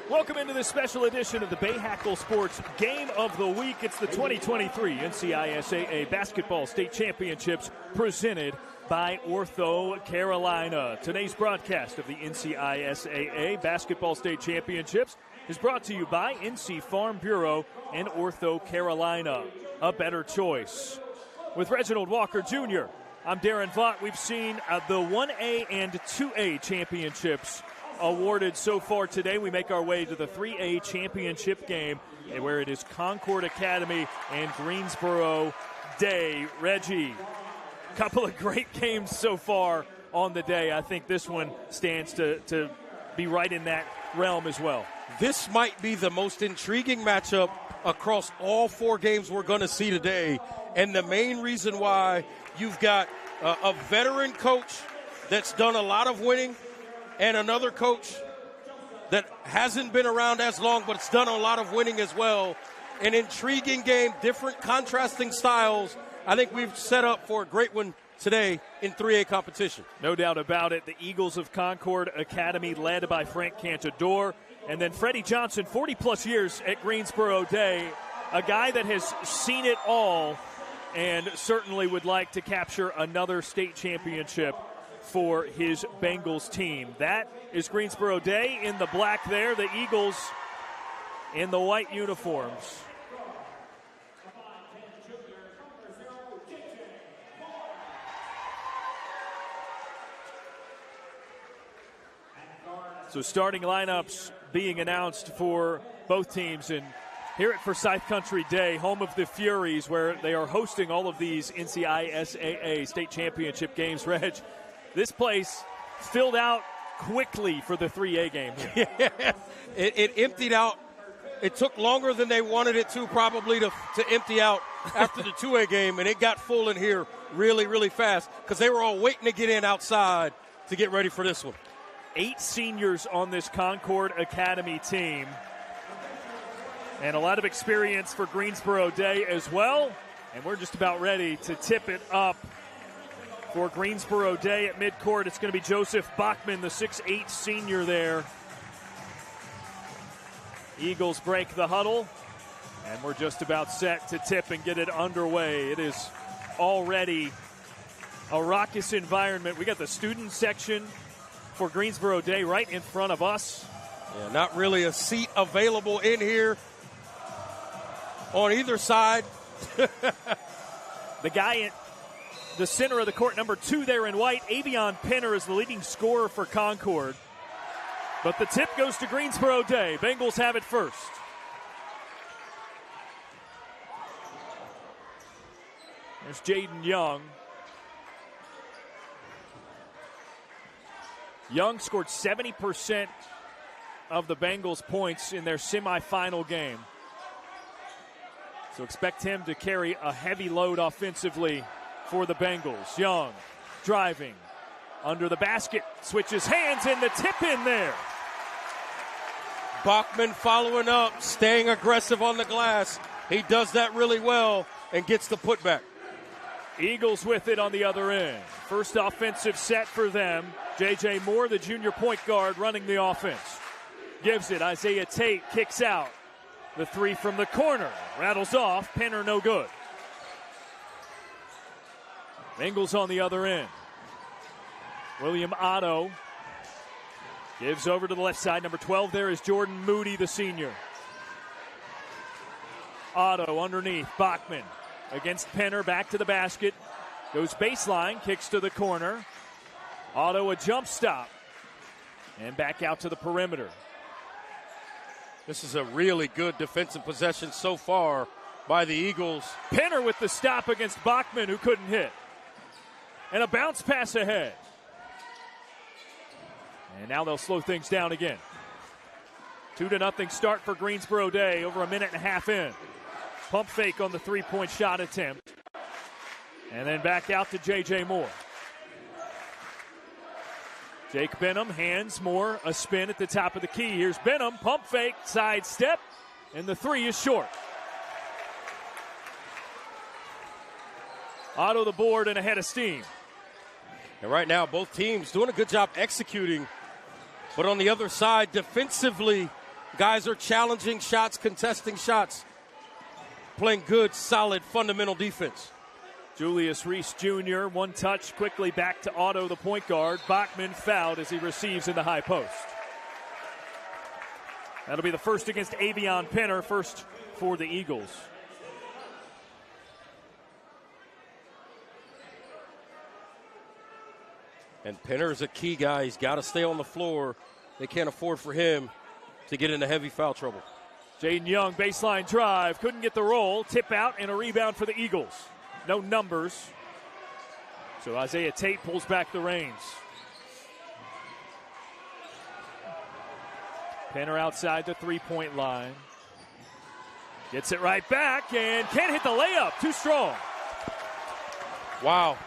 Welcome into this special edition of the Bayhackle Sports Game of the Week. It's the 2023 NCISAA Basketball State Championships presented by Ortho Carolina. Today's broadcast of the NCISAA Basketball State Championships is brought to you by NC Farm Bureau and Ortho Carolina, a better choice. With Reginald Walker Jr., I'm Darren Vaught. We've seen the 1A and 2A championships awarded so far today. We make our way to the 3A championship game where it is Concord Academy and Greensboro Day. Reggie, a couple of great games so far on the day. I think this one stands to be right in that realm as well. This might be the most intriguing matchup across all four games we're going to see today. And the main reason why, you've got a veteran coach that's done a lot of winning and another coach that hasn't been around as long but it's done a lot of winning as well. An intriguing game, different contrasting styles. I think we've set up for a great one today in 3A competition. No doubt about it. The Eagles of Concord Academy led by Frank Cantador. And then Freddie Johnson, 40-plus years at Greensboro Day, a guy that has seen it all and certainly would like to capture another state championship for his Bengals team. That is Greensboro Day in the black there, the Eagles in the white uniforms. So starting lineups being announced for both teams, and here at Forsyth Country Day, home of the Furies, where they are hosting all of these NCISAA state championship games. Reg, this place filled out quickly for the 3A game. Yeah, it emptied out. It took longer than they wanted it to probably to empty out after the 2A game, and it got full in here really, really fast because they were all waiting to get in outside to get ready for this one. 8 seniors on this Concord Academy team. And a lot of experience for Greensboro Day as well. And we're just about ready to tip it up for Greensboro Day at midcourt. It's going to be Joseph Bachman, the 6'8 senior there. Eagles break the huddle. And we're just about set to tip and get it underway. It is already a raucous environment. We got the student section for Greensboro Day right in front of us. Yeah, not really a seat available in here on either side. The guy in the center of the court, number 2 there in white, Avion Penner, is the leading scorer for Concord. But the tip goes to Greensboro Day. Bengals have it first. There's Jaden Young. Young scored 70% of the Bengals' points in their semifinal game. So expect him to carry a heavy load offensively for the Bengals. Young driving under the basket, switches hands, and the tip in there. Bachman following up, staying aggressive on the glass. He does that really well and gets the putback. Eagles with it on the other end. First offensive set for them. J.J. Moore, the junior point guard, running the offense. Gives it. Isaiah Tate kicks out. The 3 from the corner. Rattles off. Penner no good. Bengals on the other end. William Otto gives over to the left side. Number 12 there is Jordan Moody, the senior. Otto underneath. Bachman against Penner. Back to the basket. Goes baseline. Kicks to the corner. Otto a jump stop. And back out to the perimeter. This is a really good defensive possession so far by the Eagles. Penner with the stop against Bachman, who couldn't hit. And a bounce pass ahead. And now they'll slow things down again. 2-0 start for Greensboro Day, over a minute and a half in. Pump fake on the three-point shot attempt. And then back out to J.J. Moore. Jake Benham hands Moore a spin at the top of the key. Here's Benham, pump fake, side step, and the 3 is short. Otto the board and ahead of steam. And right now, both teams doing a good job executing. But on the other side, defensively, Guys are challenging shots, contesting shots, playing good, solid, fundamental defense. Julius Reese Jr., one touch, quickly back to Otto, the point guard. Bachman fouled as he receives in the high post. That'll be the first against Avion Penner, first for the Eagles. And Penner is a key guy. He's got to stay on the floor. They can't afford for him to get into heavy foul trouble. Jaden Young, baseline drive, couldn't get the roll. Tip out and a rebound for the Eagles. No numbers. So Isaiah Tate pulls back the reins. Penner outside the three-point line. Gets it right back and can't hit the layup. Too strong. Wow.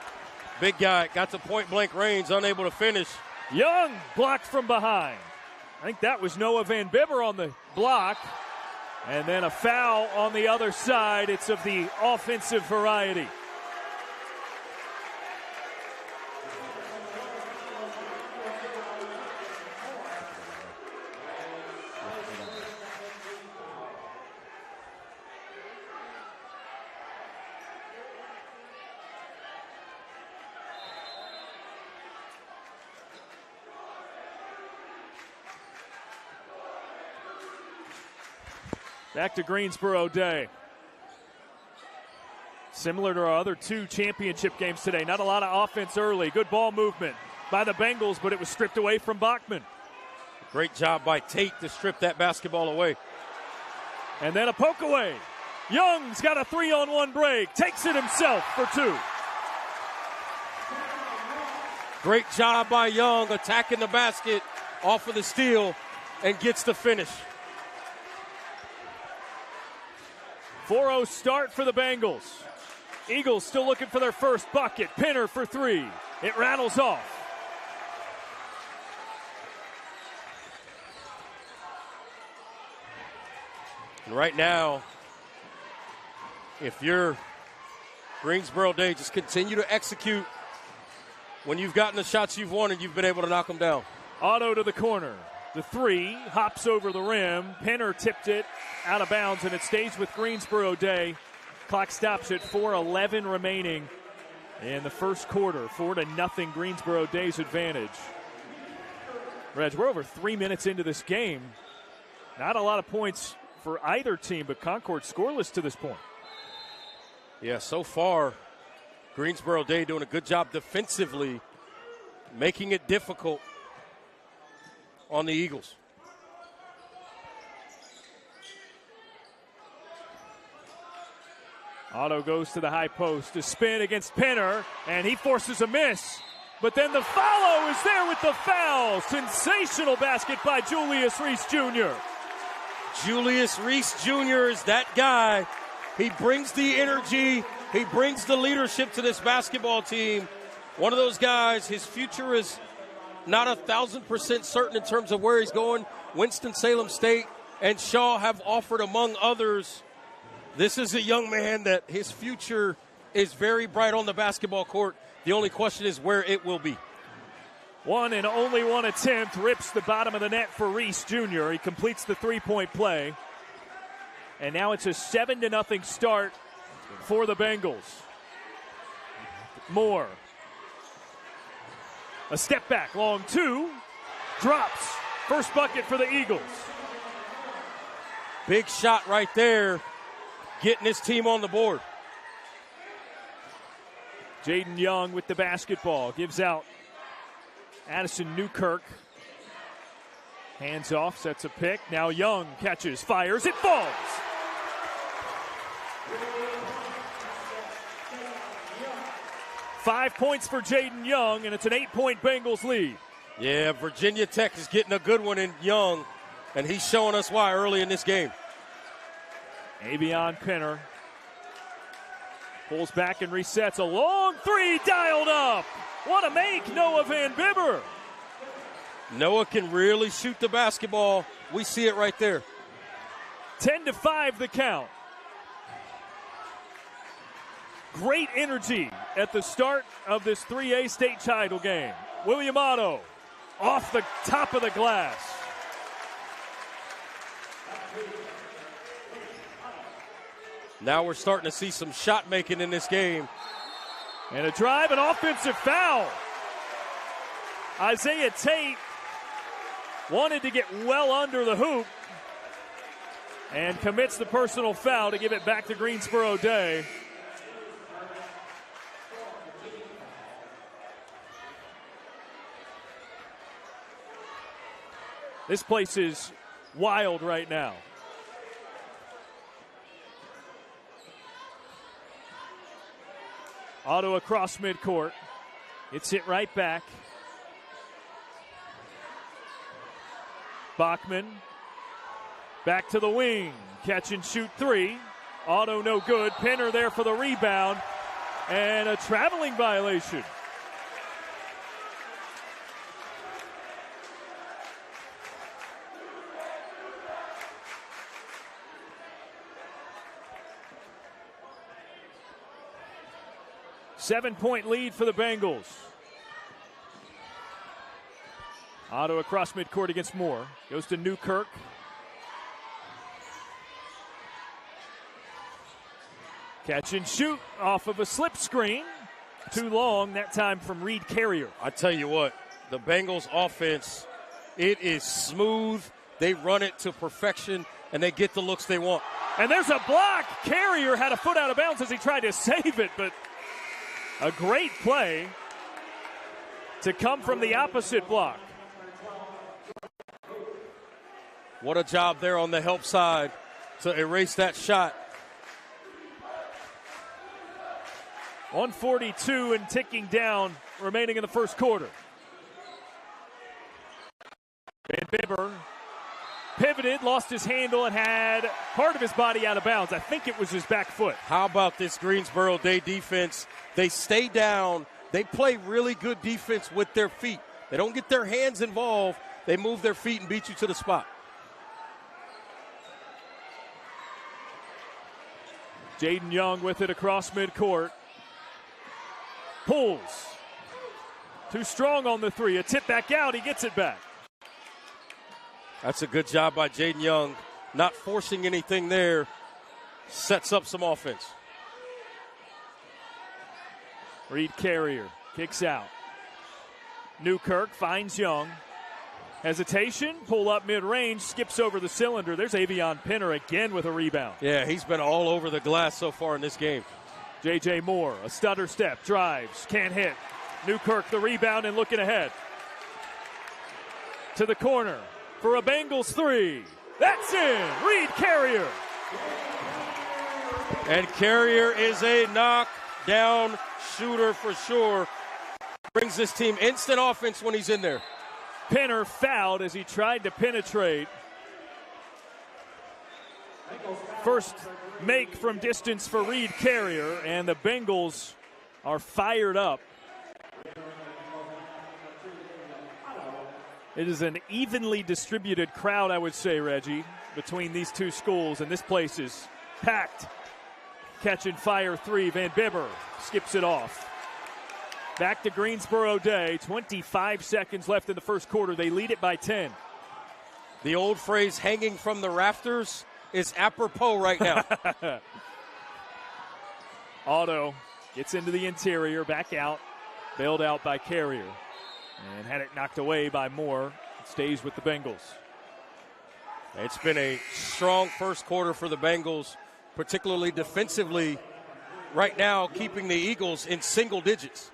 Big guy, got to point-blank range, unable to finish. Young blocked from behind. I think that was Noah Van Bibber on the block. And then a foul on the other side. It's of the offensive variety. Back to Greensboro Day. Similar to our other two championship games today. Not a lot of offense early. Good ball movement by the Bengals, but it was stripped away from Bachman. Great job by Tate to strip that basketball away. And then a poke away. Young's got a 3-on-1 break. Takes it himself for two. Great job by Young attacking the basket off of the steal and gets the finish. 4-0 start for the Bengals. Eagles still looking for their first bucket. Penner for three. It rattles off. And right now, if you're Greensboro Day, just continue to execute when you've gotten the shots you've wanted, you've been able to knock them down. Otto to the corner. The three hops over the rim. Penner tipped it out of bounds, and it stays with Greensboro Day. Clock stops at 4:11 remaining in the first quarter. 4-0 Greensboro Day's advantage. Reg, we're over 3 minutes into this game. Not a lot of points for either team, but Concord scoreless to this point. Yeah, so far, Greensboro Day doing a good job defensively, making it difficult on the Eagles. Otto goes to the high post to spin against Penner, and he forces a miss. But then the follow is there with the foul. Sensational basket by Julius Reese Jr. Julius Reese Jr. is that guy. He brings the energy. He brings the leadership to this basketball team. One of those guys, his future is not 1,000% certain in terms of where he's going. Winston-Salem State and Shaw have offered, among others. This is a young man that his future is very bright on the basketball court. The only question is where it will be. One and only one attempt, rips the bottom of the net for Reese Jr. He completes the three-point play. And now it's a 7-0 start for the Bengals. Moore. A step back, long two, drops. First bucket for the Eagles. Big shot right there, getting his team on the board. Jaden Young with the basketball, gives out Addison Newkirk. Hands off, sets a pick. Now Young catches, fires, it falls. Five points for Jaden Young, and it's an 8-point Bengals lead. Yeah, Virginia Tech is getting a good one in Young, and he's showing us why early in this game. Avion Penner pulls back and resets. A long three dialed up. What a make, Noah Van Bibber. Noah can really shoot the basketball. We see it right there. 10-5 the count. Great energy at the start of this 3A state title game. William Otto off the top of the glass. Now we're starting to see some shot making in this game. And a drive, an offensive foul. Isaiah Tate wanted to get well under the hoop and commits the personal foul to give it back to Greensboro Day. This place is wild right now. Otto across midcourt. It's hit right back. Bachman back to the wing. Catch and shoot three. Otto no good. Pinner there for the rebound. And a traveling violation. Seven-point lead for the Bengals. Otto across midcourt against Moore. Goes to Newkirk. Catch and shoot off of a slip screen. Too long, that time from Reed Carrier. I tell you what, the Bengals offense, it is smooth. They run it to perfection, and they get the looks they want. And there's a block. Carrier had a foot out of bounds as he tried to save it, but a great play to come from the opposite block. What a job there on the help side to erase that shot. 1:42 and ticking down remaining in the first quarter. Van Bibber pivoted, lost his handle, and had part of his body out of bounds. I think it was his back foot. How about this Greensboro Day defense? They stay down. They play really good defense with their feet. They don't get their hands involved. They move their feet and beat you to the spot. Jaden Young with it across midcourt. Pulls. Too strong on the three. A tip back out. He gets it back. That's a good job by Jaden Young. Not forcing anything there. Sets up some offense. Reed Carrier kicks out. Newkirk finds Young. Hesitation, pull up mid-range, skips over the cylinder. There's Avion Pinner again with a rebound. Yeah, he's been all over the glass so far in this game. J.J. Moore, a stutter step, drives, can't hit. Newkirk the rebound and looking ahead. To the corner for a Bengals three. That's in, Reed Carrier. And Carrier is a knockdown shooter for sure. Brings this team instant offense when he's in there. Pinner fouled as he tried to penetrate. First make from distance for Reed Carrier, and the Bengals are fired up. It is an evenly distributed crowd, I would say, Reggie, between these two schools, and this place is packed. Catch and fire three. Van Bibber skips it off. Back to Greensboro Day. 25 seconds left in the first quarter. They lead it by 10. The old phrase, hanging from the rafters, is apropos right now. Otto gets into the interior, back out, bailed out by Carrier, and had it knocked away by Moore. It stays with the Bengals. It's been a strong first quarter for the Bengals, particularly defensively right now, keeping the Eagles in single digits.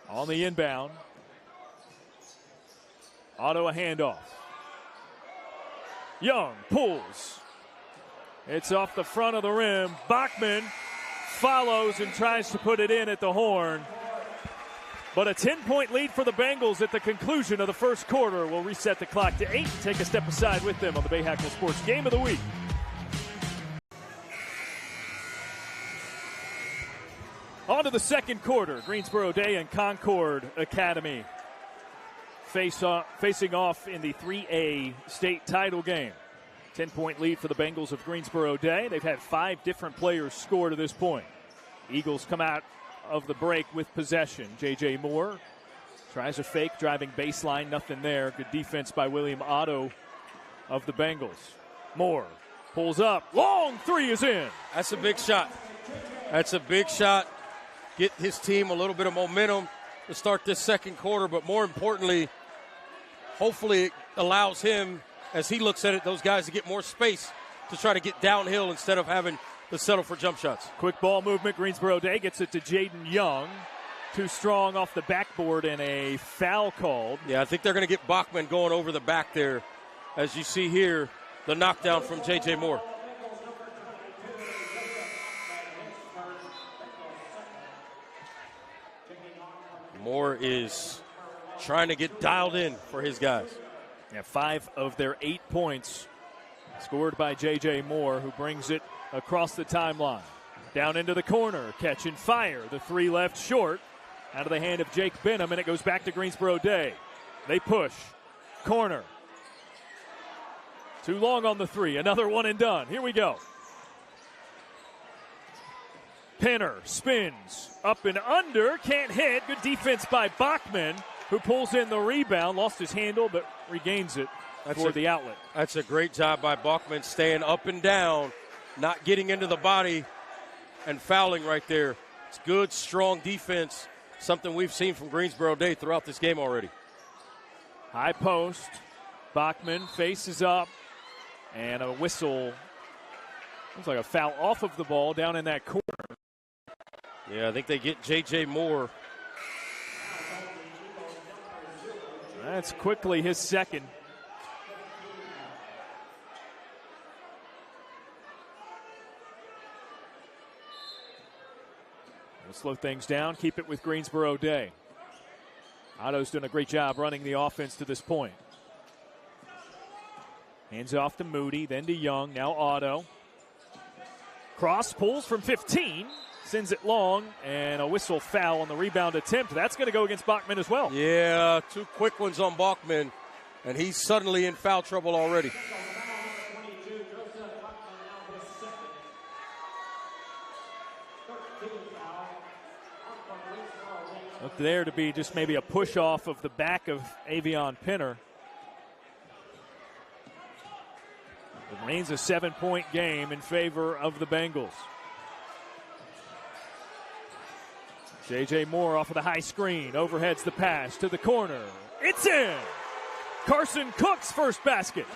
On the inbound, Otto a handoff. Young pulls. It's off the front of the rim. Bachman follows and tries to put it in at the horn. But a 10-point lead for the Bengals at the conclusion of the first quarter. We'll reset the clock to 8. Take a step aside with them on the Bay Hackle Sports Game of the Week. On to the second quarter. Greensboro Day and Concord Academy facing off in the 3A state title game. 10-point lead for the Bengals of Greensboro Day. They've had 5 different players score to this point. Eagles come out of the break with possession. J.J. Moore tries a fake, driving baseline, nothing there. Good defense by William Otto of the Bengals. Moore pulls up, long three is in. That's a big shot. That's a big shot. Get his team a little bit of momentum to start this second quarter, but more importantly, hopefully it allows him, as he looks at it, those guys to get more space to try to get downhill instead of having to settle for jump shots. Quick ball movement. Greensboro Day gets it to Jaden Young. Too strong off the backboard and a foul called. Yeah, I think they're going to get Bachman going over the back there. As you see here, the knockdown from J.J. Moore. Moore is trying to get dialed in for his guys. Yeah, 5 of their 8 points scored by J.J. Moore, who brings it across the timeline. Down into the corner, catch and fire. The three left short, out of the hand of Jake Benham, and it goes back to Greensboro Day. They push. Corner. Too long on the three. Another one and done. Here we go. Pinner spins. Up and under. Can't hit. Good defense by Bachman, who pulls in the rebound. Lost his handle, but regains it for the outlet. That's a great job by Bachman, staying up and down, not getting into the body and fouling right there. It's good, strong defense, something we've seen from Greensboro Day throughout this game already. High post. Bachman faces up. And a whistle. Looks like a foul off of the ball down in that corner. Yeah, I think they get J.J. Moore. That's quickly his second. We'll slow things down, keep it with Greensboro Day. Otto's done a great job running the offense to this point. Hands off to Moody, then to Young, now Otto. Cross pulls from 15, sends it long, and a whistle foul on the rebound attempt. That's going to go against Bachman as well. Yeah, 2 quick ones on Bachman, and he's suddenly in foul trouble already. Looked there to be just maybe a push off of the back of Avion Pinner. It remains a 7-point game in favor of the Bengals. J.J. Moore off of the high screen. Overheads the pass to the corner. It's in! Carson Cook's first basket.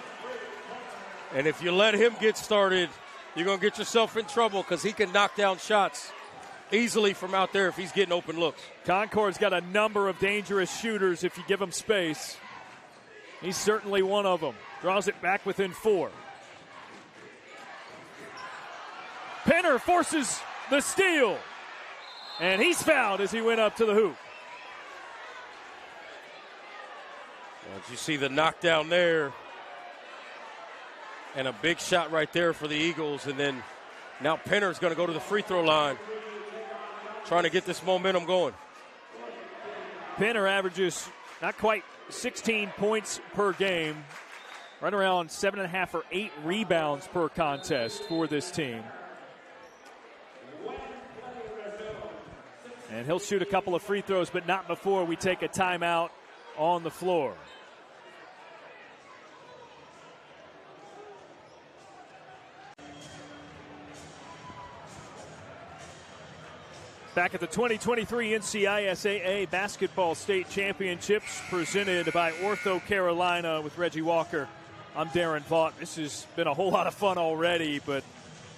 And if you let him get started, you're going to get yourself in trouble because he can knock down shots easily from out there if he's getting open looks. Concord's got a number of dangerous shooters if you give him space. He's certainly one of them. Draws it back within 4. Pinner forces the steal. And he's fouled as he went up to the hoop. Well, you see the knockdown there. And a big shot right there for the Eagles. And then now Pinner's going to go to the free throw line, trying to get this momentum going. Pinner averages not quite 16 points per game, right around 7.5 or 8 rebounds per contest for this team. And he'll shoot a couple of free throws, but not before we take a timeout on the floor. Back at the 2023 NCISAA Basketball State Championships presented by Ortho Carolina with Reggie Walker. I'm Darren Vaught. This has been a whole lot of fun already, but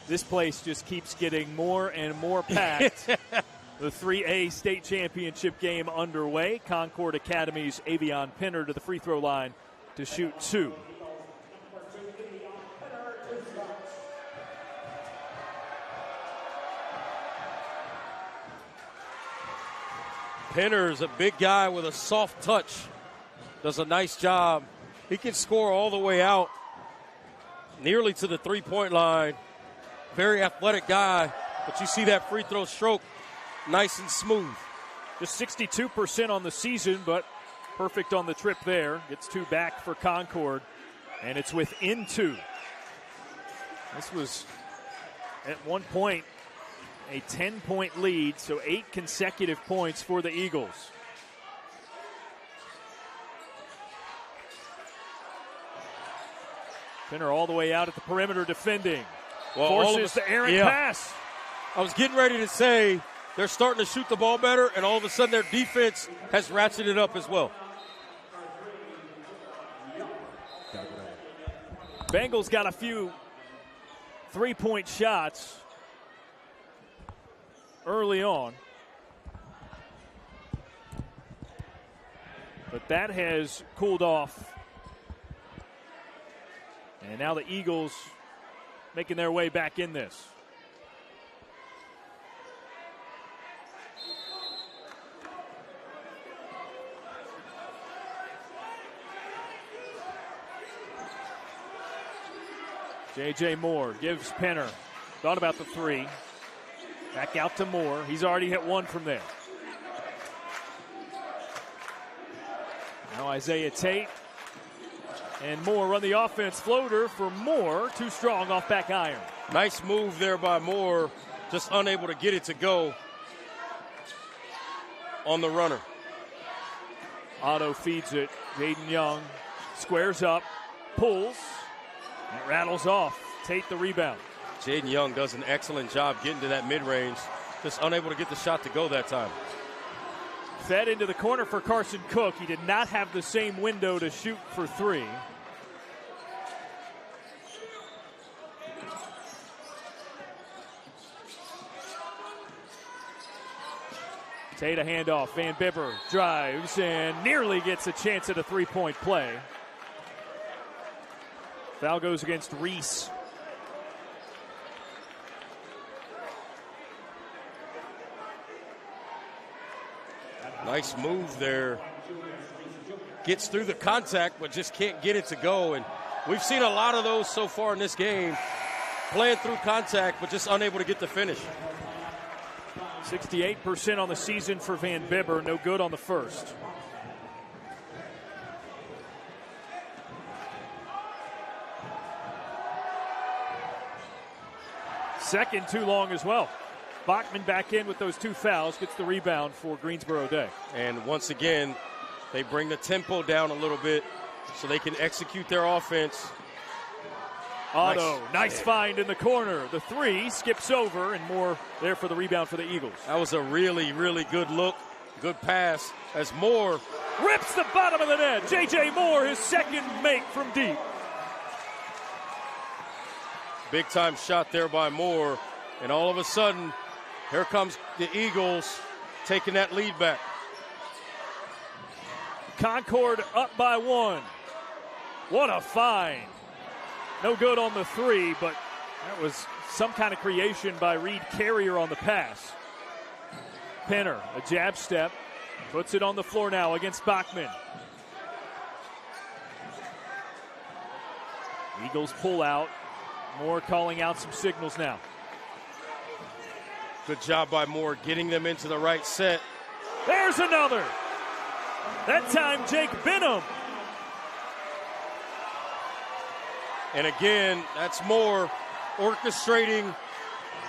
this place just keeps getting more and more packed. The 3A state championship game underway. Concord Academy's Avion Pinner to the free throw line to shoot 2. Pinner's a big guy with a soft touch. Does a nice job. He can score all the way out, nearly to the three-point line. Very athletic guy, but you see that free throw stroke, nice and smooth. Just 62% on the season, but perfect on the trip there. Gets 2 back for Concord, and it's within 2. This was, at one point, a 10-point lead, so 8 consecutive points for the Eagles. Pinner all the way out at the perimeter defending. Forces the errant pass. I was getting ready to say they're starting to shoot the ball better, and all of a sudden their defense has ratcheted up as well. Bengals got a few three-point shots early on, but that has cooled off. And now the Eagles making their way back in this. J.J. Moore gives Pinner. Thought about the three. Back out to Moore. He's already hit one from there. Now Isaiah Tate and Moore run the offense. Floater for Moore. Too strong off back iron. Nice move there by Moore. Just unable to get it to go on the runner. Otto feeds it. Jaden Young squares up. Pulls. It rattles off. Tate the rebound. Jaden Young does an excellent job getting to that mid-range. Just unable to get the shot to go that time. Fed into the corner for Carson Cook. He did not have the same window to shoot for three. Tate a handoff. Van Bibber drives and nearly gets a chance at a three-point play. Foul goes against Reese. Nice move there. Gets through the contact, but just can't get it to go. And we've seen a lot of those so far in this game. Playing through contact, but just unable to get the finish. 68% on the season for Van Bibber. No good on the first. Second too long as well. Bachman back in with those two fouls, gets the rebound for Greensboro Day. And once again, they bring the tempo down a little bit so they can execute their offense. Otto, nice find in the corner. The three skips over, and Moore there for the rebound for the Eagles. That was a really, really good look, good pass as Moore rips the bottom of the net. J.J. Moore, his second make from deep. Big time shot there by Moore. And all of a sudden, here comes the Eagles taking that lead back. Concord up by one. What a find. No good on the three, but that was some kind of creation by Reed Carrier on the pass. Pinner, a jab step, puts it on the floor now against Bachman. Eagles pull out. Moore calling out some signals now. Good job by Moore getting them into the right set. There's another. That time Jake Benham. And again, that's Moore orchestrating,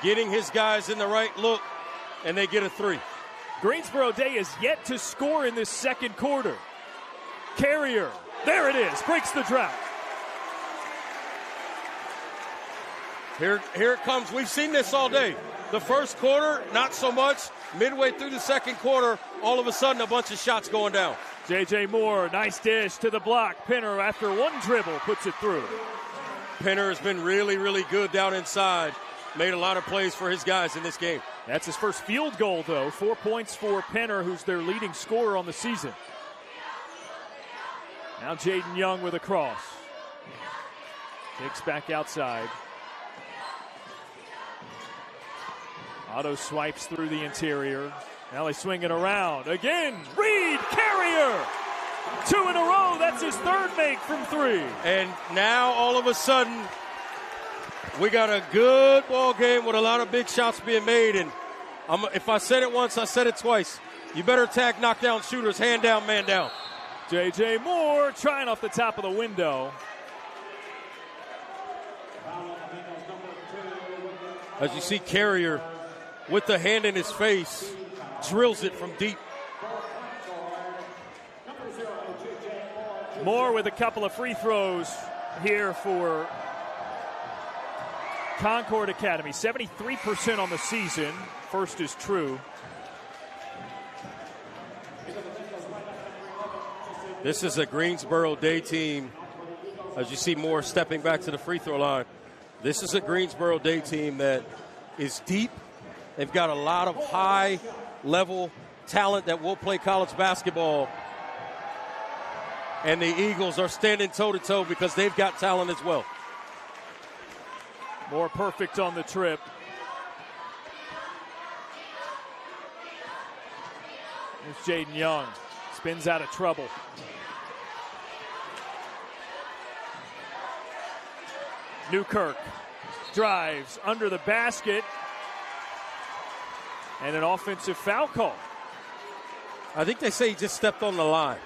getting his guys in the right look, and they get a three. Greensboro Day is yet to score in this second quarter. Carrier, there it is, breaks the drought. Here it comes. We've seen this all day. The first quarter, not so much. Midway through the second quarter, all of a sudden a bunch of shots going down. J.J. Moore, nice dish to the block. Pinner, after one dribble, puts it through. Pinner has been really, really good down inside. Made a lot of plays for his guys in this game. That's his first field goal, though. 4 points for Pinner, who's their leading scorer on the season. Now Jaden Young with a cross. Kicks back outside. Otto swipes through the interior. Now they swing it around. Again, Reed Carrier. 2 in a row. That's his third make from three. And now all of a sudden, we got a good ball game with a lot of big shots being made. And if I said it once, I said it twice. You better tag knockdown shooters, hand down, man down. J.J. Moore trying off the top of the window. As you see Carrier with the hand in his face, drills it from deep. Moore with a couple of free throws here for Concord Academy. 73% on the season. First is true. This is a Greensboro day team. As you see Moore stepping back to the free throw line, this is a Greensboro day team that is deep. They've got a lot of high-level talent that will play college basketball. And the Eagles are standing toe-to-toe because they've got talent as well. More perfect on the trip. There's Jaden Young. Spins out of trouble. Newkirk drives under the basket. And an offensive foul call. I think they say he just stepped on the line.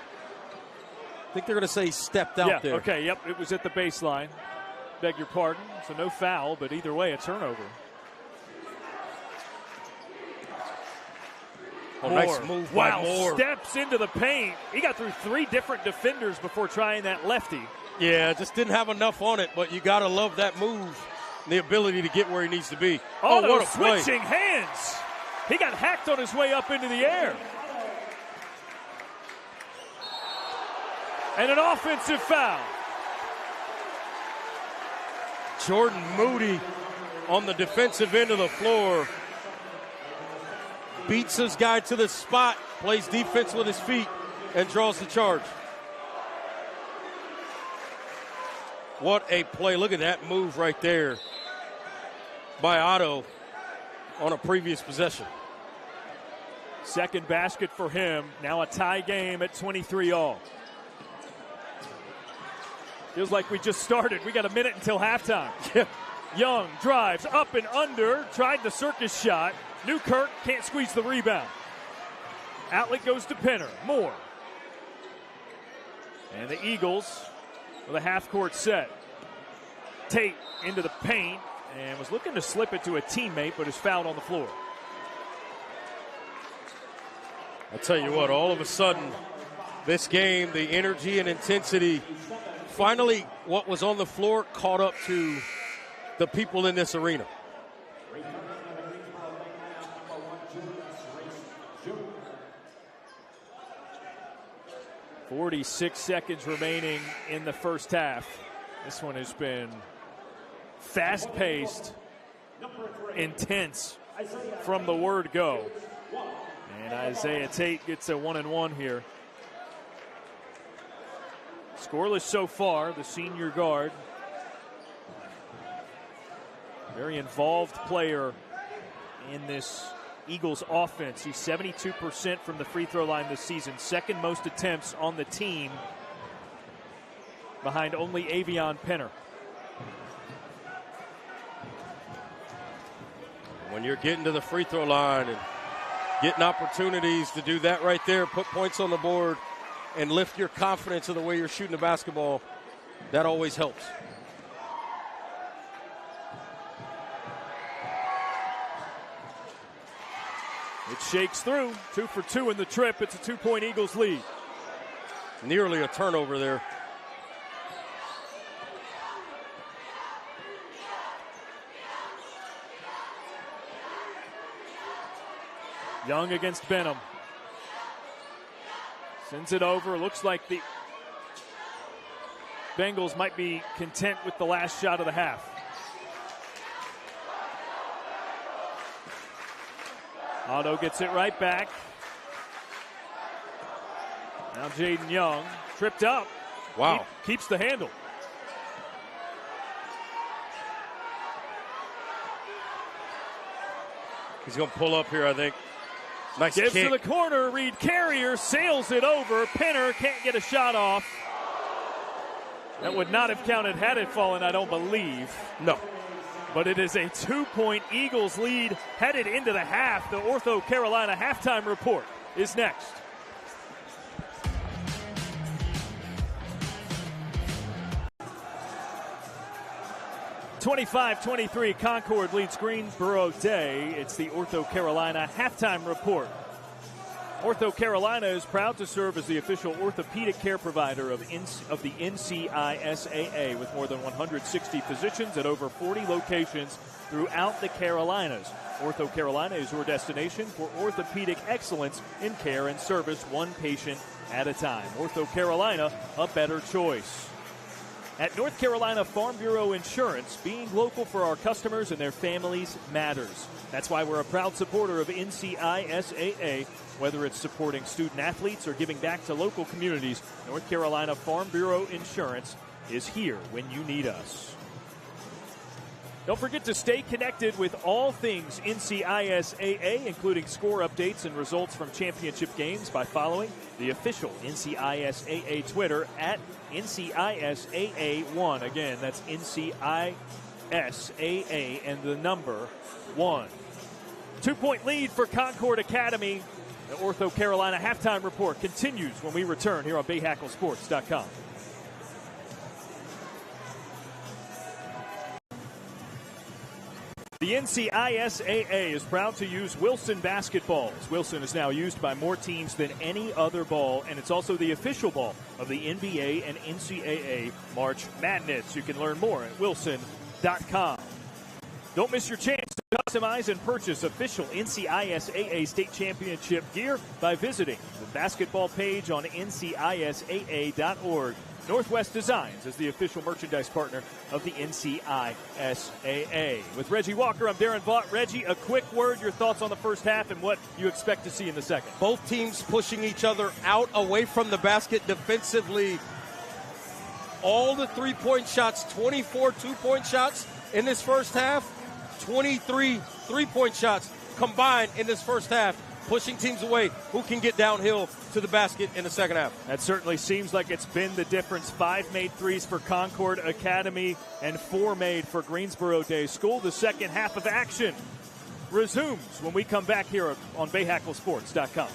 I think they're going to say he stepped out there. Okay, yep, it was at the baseline. Beg your pardon. So no foul, but either way, a turnover. Oh, nice move by Moore. Steps into the paint. He got through 3 different defenders before trying that lefty. Yeah, just didn't have enough on it, but you got to love that move, the ability to get where he needs to be. Oh, what a play. Switching hands. He got hacked on his way up into the air. And an offensive foul. Jordan Moody on the defensive end of the floor. Beats his guy to the spot, plays defense with his feet, and draws the charge. What a play. Look at that move right there by Otto on a previous possession. Second basket for him. Now a tie game at 23 all. Feels like we just started. We got a minute until halftime. Young drives up and under. Tried the circus shot. Newkirk can't squeeze the rebound. Outlet goes to Penner. Moore. And the Eagles with a half-court set. Tate into the paint and was looking to slip it to a teammate, but is fouled on the floor. I'll tell you what, all of a sudden, this game, the energy and intensity, finally what was on the floor caught up to the people in this arena. .46 seconds remaining in the first half. This one has been fast-paced, intense from the word go. And Isaiah Tate gets a 1-and-1 here. Scoreless so far, the senior guard. Very involved player in this Eagles offense. He's 72% from the free throw line this season. Second most attempts on the team behind only Avion Penner. When you're getting to the free throw line and getting opportunities to do that right there, put points on the board, and lift your confidence of the way you're shooting the basketball, that always helps. It shakes through. 2 for 2 in the trip. It's a 2-point Eagles lead. Nearly a turnover there. Young against Benham. Sends it over. Looks like the Bengals might be content with the last shot of the half. Otto gets it right back. Now Jaden Young tripped up. Wow. Keeps the handle. He's going to pull up here, I think. Nice Gives kick. to the corner. Reed Carrier sails it over. Penner can't get a shot off. That would not have counted had it fallen, I don't believe. No. But it is a 2-point Eagles lead headed into the half. The Ortho Carolina halftime report is next. 25-23, Concord leads Greensboro Day. It's the Ortho Carolina halftime report. Ortho Carolina is proud to serve as the official orthopedic care provider of the NCISAA with more than 160 physicians at over 40 locations throughout the Carolinas. Ortho Carolina is your destination for orthopedic excellence in care and service, one patient at a time. Ortho Carolina, a better choice. At North Carolina Farm Bureau Insurance, being local for our customers and their families matters. That's why we're a proud supporter of NCISAA. Whether it's supporting student athletes or giving back to local communities, North Carolina Farm Bureau Insurance is here when you need us. Don't forget to stay connected with all things NCISAA, including score updates and results from championship games by following the official NCISAA Twitter at NCISAA1. Again, that's NCISAA and the number 1. 2-point lead for Concord Academy. The Ortho Carolina halftime report continues when we return here on BayHackleSports.com. The NCISAA is proud to use Wilson basketballs. Wilson is now used by more teams than any other ball, and it's also the official ball of the NBA and NCAA March Madness. You can learn more at wilson.com. Don't miss your chance to customize and purchase official NCISAA state championship gear by visiting the basketball page on NCISAA.org. Northwest Designs is the official merchandise partner of the NCISAA. With Reggie Walker, I'm Darren Vaught. Reggie, a quick word, your thoughts on the first half and what you expect to see in the second. Both teams pushing each other out away from the basket defensively. All the three-point shots, 24 two-point shots in this first half, 23 three-point shots combined in this first half, pushing teams away who can get downhill to the basket in the second half. That certainly seems like it's been the difference. 5 made threes for Concord Academy and 4 made for Greensboro Day School. The second half of action resumes when we come back here on BayHackleSports.com.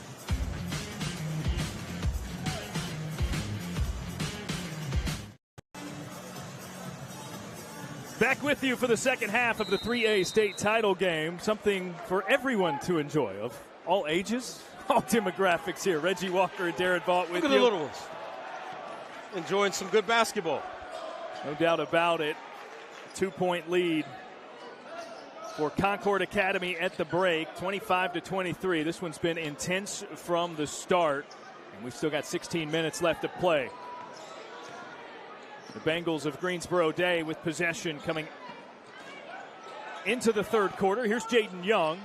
Back with you for the second half of the 3A state title game. Something for everyone to enjoy, of all ages, all demographics here. Reggie Walker and Darren Vaught with you. Look at the little ones. Enjoying some good basketball. No doubt about it. 2-point lead for Concord Academy at the break, 25-23. This one's been intense from the start, and we've still got 16 minutes left to play. The Bengals of Greensboro Day with possession coming into the third quarter. Here's Jaden Young.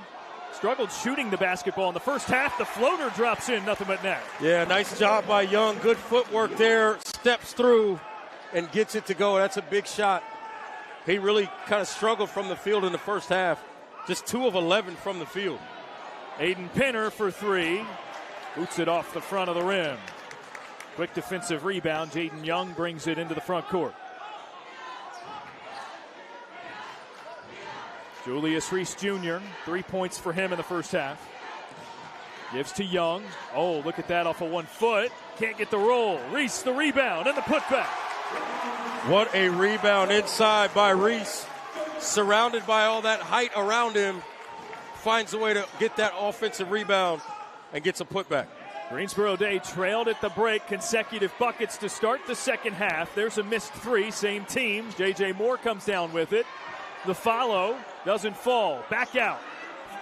Struggled shooting the basketball in the first half. The floater drops in, nothing but net. Yeah, nice job by Young. Good footwork there. Steps through and gets it to go. That's a big shot. He really kind of struggled from the field in the first half. Just 2 of 11 from the field. Aiden Pinner for 3. Boots it off the front of the rim. Quick defensive rebound. Jaden Young brings it into the front court. Julius Reese Jr., 3 points for him in the first half. Gives to Young. Oh, look at that off of 1 foot. Can't get the roll. Reese the rebound and the putback. What a rebound inside by Reese. Surrounded by all that height around him. Finds a way to get that offensive rebound and gets a putback. Greensboro Day trailed at the break, consecutive buckets to start the second half. There's a missed 3, same team. J.J. Moore comes down with it. The follow doesn't fall. Back out.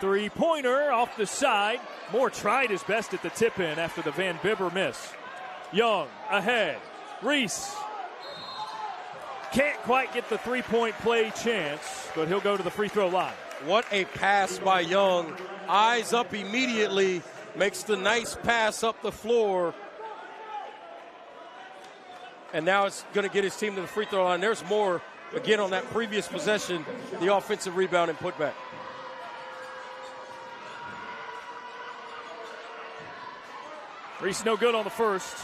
3-pointer off the side. Moore tried his best at the tip-in after the Van Bibber miss. Young ahead. Reese can't quite get the 3-point play chance, but he'll go to the free throw line. What a pass by Young. Eyes up immediately. Makes the nice pass up the floor. And now it's going to get his team to the free throw line. There's Moore again on that previous possession, the offensive rebound and putback. Reese no good on the first.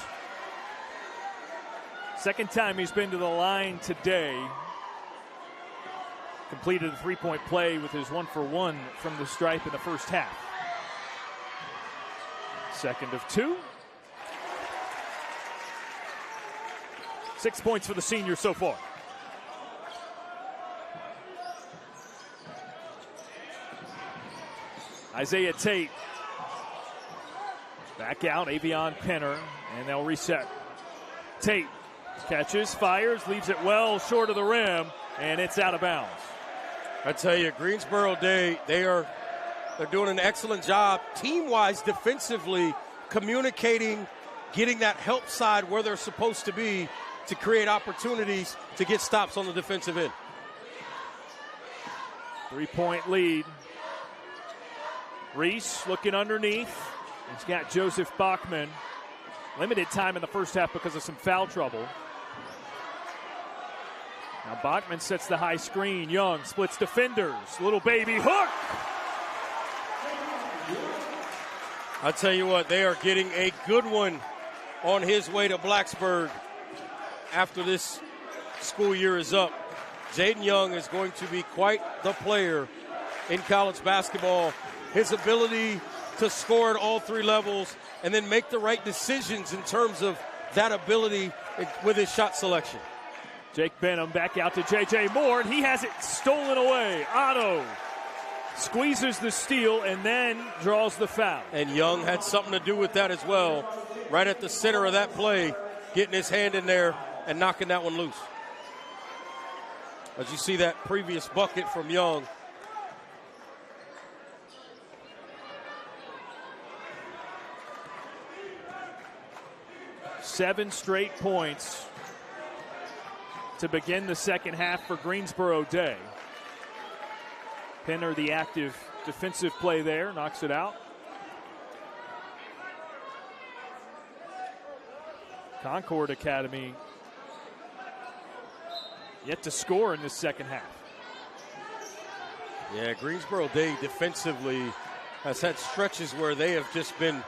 Second time he's been to the line today. Completed a 3-point play with his 1-for-1 from the stripe in the first half. Second of 2. 6 points for the senior so far. Isaiah Tate back out, Avion Penner, and they'll reset. Tate catches, fires, leaves it well short of the rim, and it's out of bounds. I tell you, Greensboro Day, they're doing an excellent job team-wise defensively, communicating, getting that help side where they're supposed to be to create opportunities to get stops on the defensive end. 3-point lead. Reese looking underneath. He's got Joseph Bachman. Limited time in the first half because of some foul trouble. Now Bachman sets the high screen. Young splits defenders. Little baby hook. I tell you what, they are getting a good one on his way to Blacksburg after this school year is up. Jaden Young is going to be quite the player in college basketball. His ability to score at all three levels and then make the right decisions in terms of that ability with his shot selection. Jake Benham back out to J.J. Moore, and he has it stolen away. Otto squeezes the steal and then draws the foul. And Young had something to do with that as well, right at the center of that play, getting his hand in there and knocking that one loose. As you see that previous bucket from Young. Seven straight points to begin the second half for Greensboro Day. Penner, the active defensive play there, knocks it out. Concord Academy yet to score in this second half. Yeah, Greensboro Day defensively has had stretches where they have just been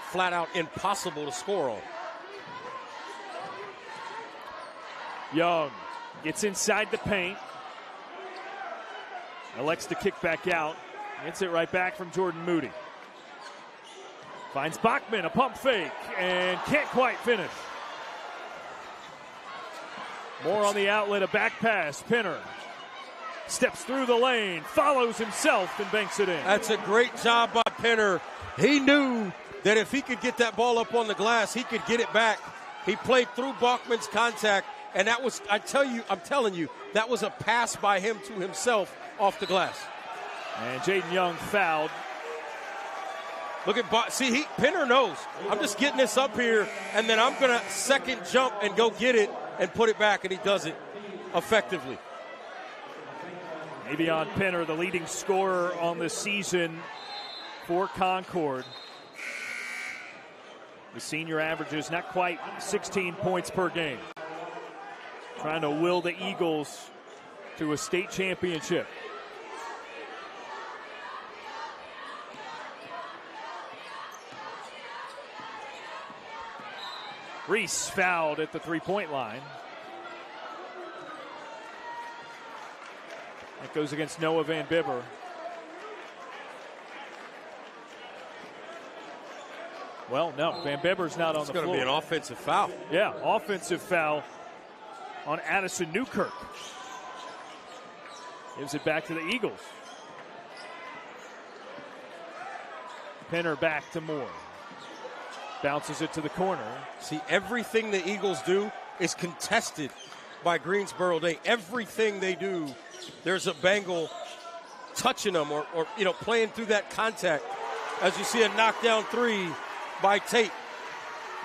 flat out impossible to score on. Young gets inside the paint. Elects to kick back out. Gets it right back from Jordan Moody. Finds Bachman, a pump fake, and can't quite finish. More on the outlet, a back pass. Penner steps through the lane, follows himself, and banks it in. That's a great job by Penner. He knew that if he could get that ball up on the glass, he could get it back. He played through Bachman's contact, and that was, I'm telling you, that was a pass by him to himself off the glass. And Jaden Young fouled. Look at, Penner knows. I'm just getting this up here, and then I'm going to second jump and go get it and put it back, and he does it effectively. Avion Penner, the leading scorer on the season for Concord. The senior averages not quite 16 points per game. Trying to will the Eagles to a state championship. Reese fouled at the three-point line. That goes against Noah Van Bibber. Well, no, Van Bibber's not on the floor. It's going to be an offensive foul. Yeah, offensive foul on Addison Newkirk. Gives it back to the Eagles. Penner back to Moore. Bounces it to the corner. See, everything the Eagles do is contested by Greensboro Day. Everything they do, there's a Bengal touching them or playing through that contact. As you see a knockdown three by Tate.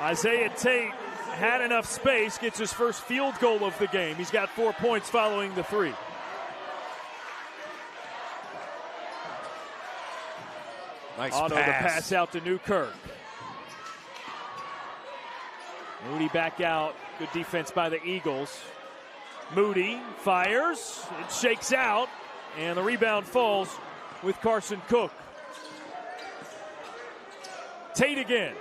Isaiah Tate had enough space, gets his first field goal of the game. He's got 4 points following the three. Nice Otto pass. to pass out to Newkirk. Moody back out. Good defense by the Eagles. Moody fires. It shakes out. And the rebound falls with Carson Cook. Tate again.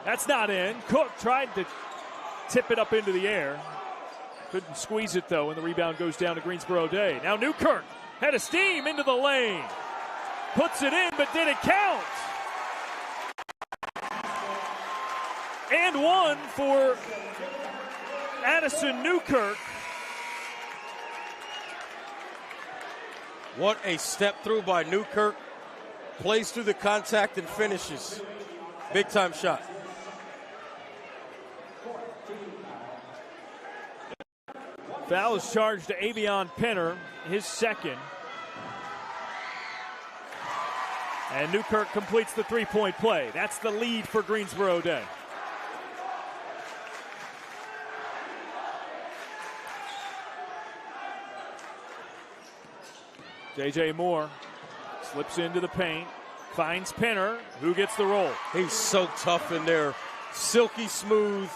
That's not in. Cook tried to tip it up into the air. Couldn't squeeze it, though, and the rebound goes down to Greensboro Day. Now Newkirk had a steam into the lane. Puts it in, but did it count? And one for Addison Newkirk. What a step through by Newkirk. plays through the contact and finishes. Big time shot. Foul is charged to Avion Penner, his second. And Newkirk completes the three-point play. That's the lead for Greensboro Day. J.J. Moore slips into the paint, finds Penner, who gets the roll. He's so tough in there. Silky smooth,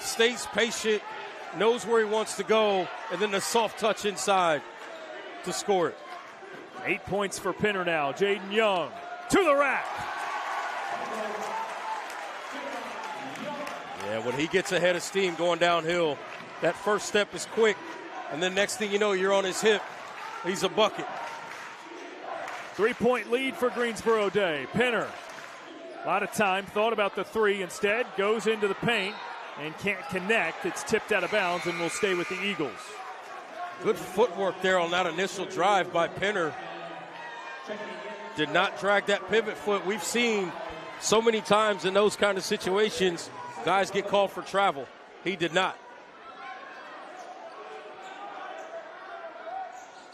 stays patient, knows where he wants to go, and then the soft touch inside to score it. 8 points for Penner now. Jaden Young to the rack. Yeah, when he gets ahead of steam going downhill, that first step is quick, and then next thing you know, you're on his hip. He's a bucket. 3-point lead for Greensboro Day. Penner, a lot of time, thought about the three. Instead, goes into the paint and can't connect. It's tipped out of bounds and will stay with the Eagles. Good footwork there on that initial drive by Penner. Did not drag that pivot foot. We've seen so many times in those kind of situations, guys get called for travel. He did not.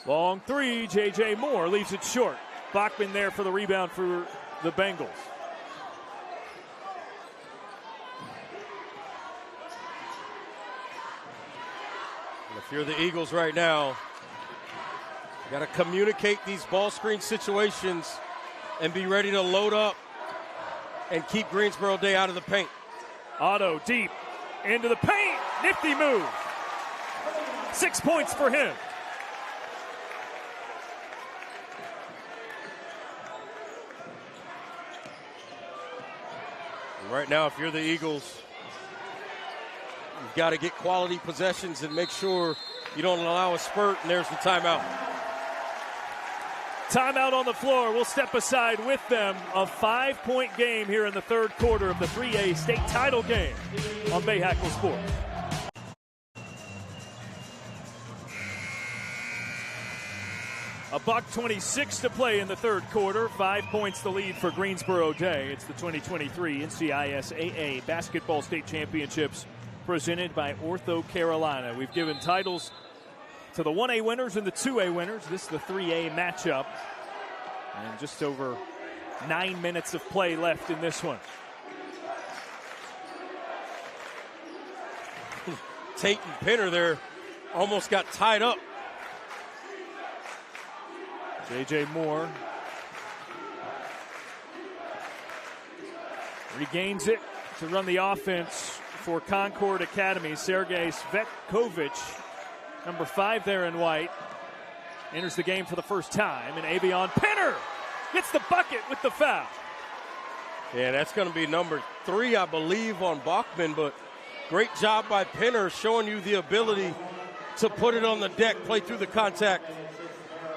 Long three, J.J. Moore leaves it short. Bachman there for the rebound for the Bengals. And if you're the Eagles right now, you got to communicate these ball screen situations and be ready to load up and keep Greensboro Day out of the paint. Otto deep into the paint. Nifty move. 6 points for him. Right now, if you're the Eagles, you've got to get quality possessions and make sure you don't allow a spurt, and there's the timeout. Timeout on the floor. We'll step aside with them. A 5-point game here in the third quarter of the 3A state title game on Bayhackle Sports. $1:26 to play in the third quarter. 5 points the lead for Greensboro Day. It's the 2023 NCISAA Basketball State Championships presented by Ortho Carolina. We've given titles to the 1A winners and the 2A winners. This is the 3A matchup. And just over 9 minutes of play left in this one. Tate and Penner there almost got tied up. J.J. Moore regains it to run the offense for Concord Academy. Sergei Svetkovic, number 5 there in white, enters the game for the first time. And Avion Penner gets the bucket with the foul. Yeah, that's going to be number 3, I believe, on Bachman. But great job by Penner showing you the ability to put it on the deck, play through the contact.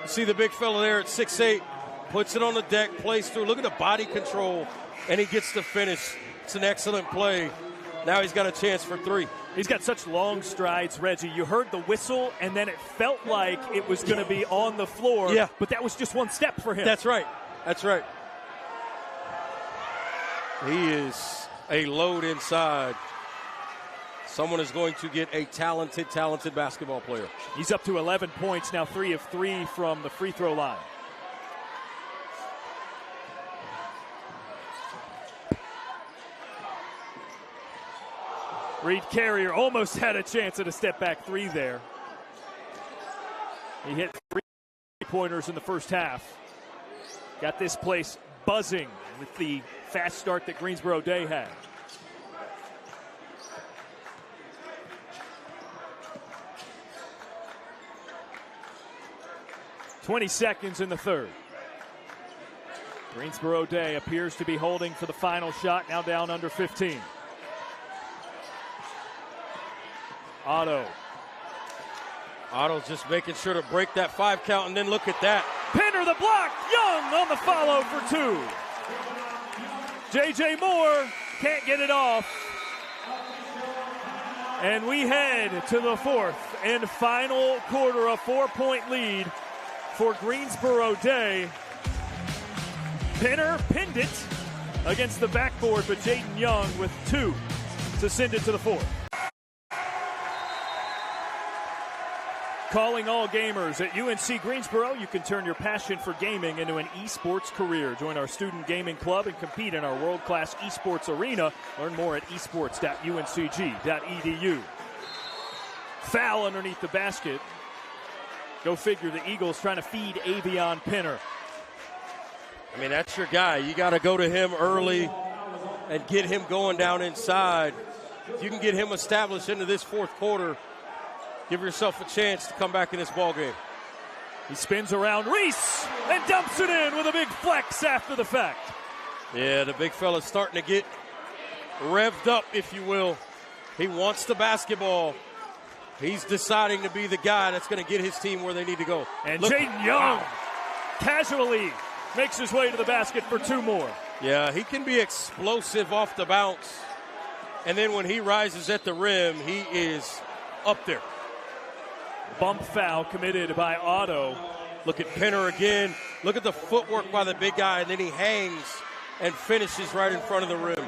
You see the big fella there at 6'8", puts it on the deck, plays through. Look at the body control, and he gets the finish. It's an excellent play. Now he's got a chance for 3. He's got such long strides, Reggie. You heard the whistle, and then it felt like it was going to be on the floor. Yeah. But that was just one step for him. That's right. That's right. He is a load inside. Someone is going to get a talented basketball player. He's up to 11 points now, 3 of 3 from the free throw line. Reed Carrier almost had a chance at a step-back 3 there. He hit 3 pointers in the first half. Got this place buzzing with the fast start that Greensboro Day had. .20 seconds in the third. Greensboro Day appears to be holding for the final shot, now down under 15. Otto's just making sure to break that 5 count, and then look at that. Penner the block. Young on the follow for 2. J.J. Moore can't get it off. And we head to the fourth and final quarter, a 4-point lead for Greensboro Day. Pinner pinned it against the backboard, but Jaden Young with 2 to send it to the fourth. Calling all gamers at UNC Greensboro, you can turn your passion for gaming into an esports career. Join our student gaming club and compete in our world-class esports arena. Learn more at esports.uncg.edu. Foul underneath the basket. Go figure, the Eagles trying to feed Avion Pinner. I mean, that's your guy. You got to go to him early and get him going down inside. If you can get him established into this fourth quarter, give yourself a chance to come back in this ball game. He spins around Reese and dumps it in with a big flex after the fact. Yeah, the big fella's starting to get revved up, if you will. He wants the basketball. He's deciding to be the guy that's going to get his team where they need to go. And Jaden Young casually makes his way to the basket for 2 more. Yeah, he can be explosive off the bounce. And then when he rises at the rim, he is up there. Bump foul committed by Otto. Look at Pinner again. Look at the footwork by the big guy, and then he hangs and finishes right in front of the rim.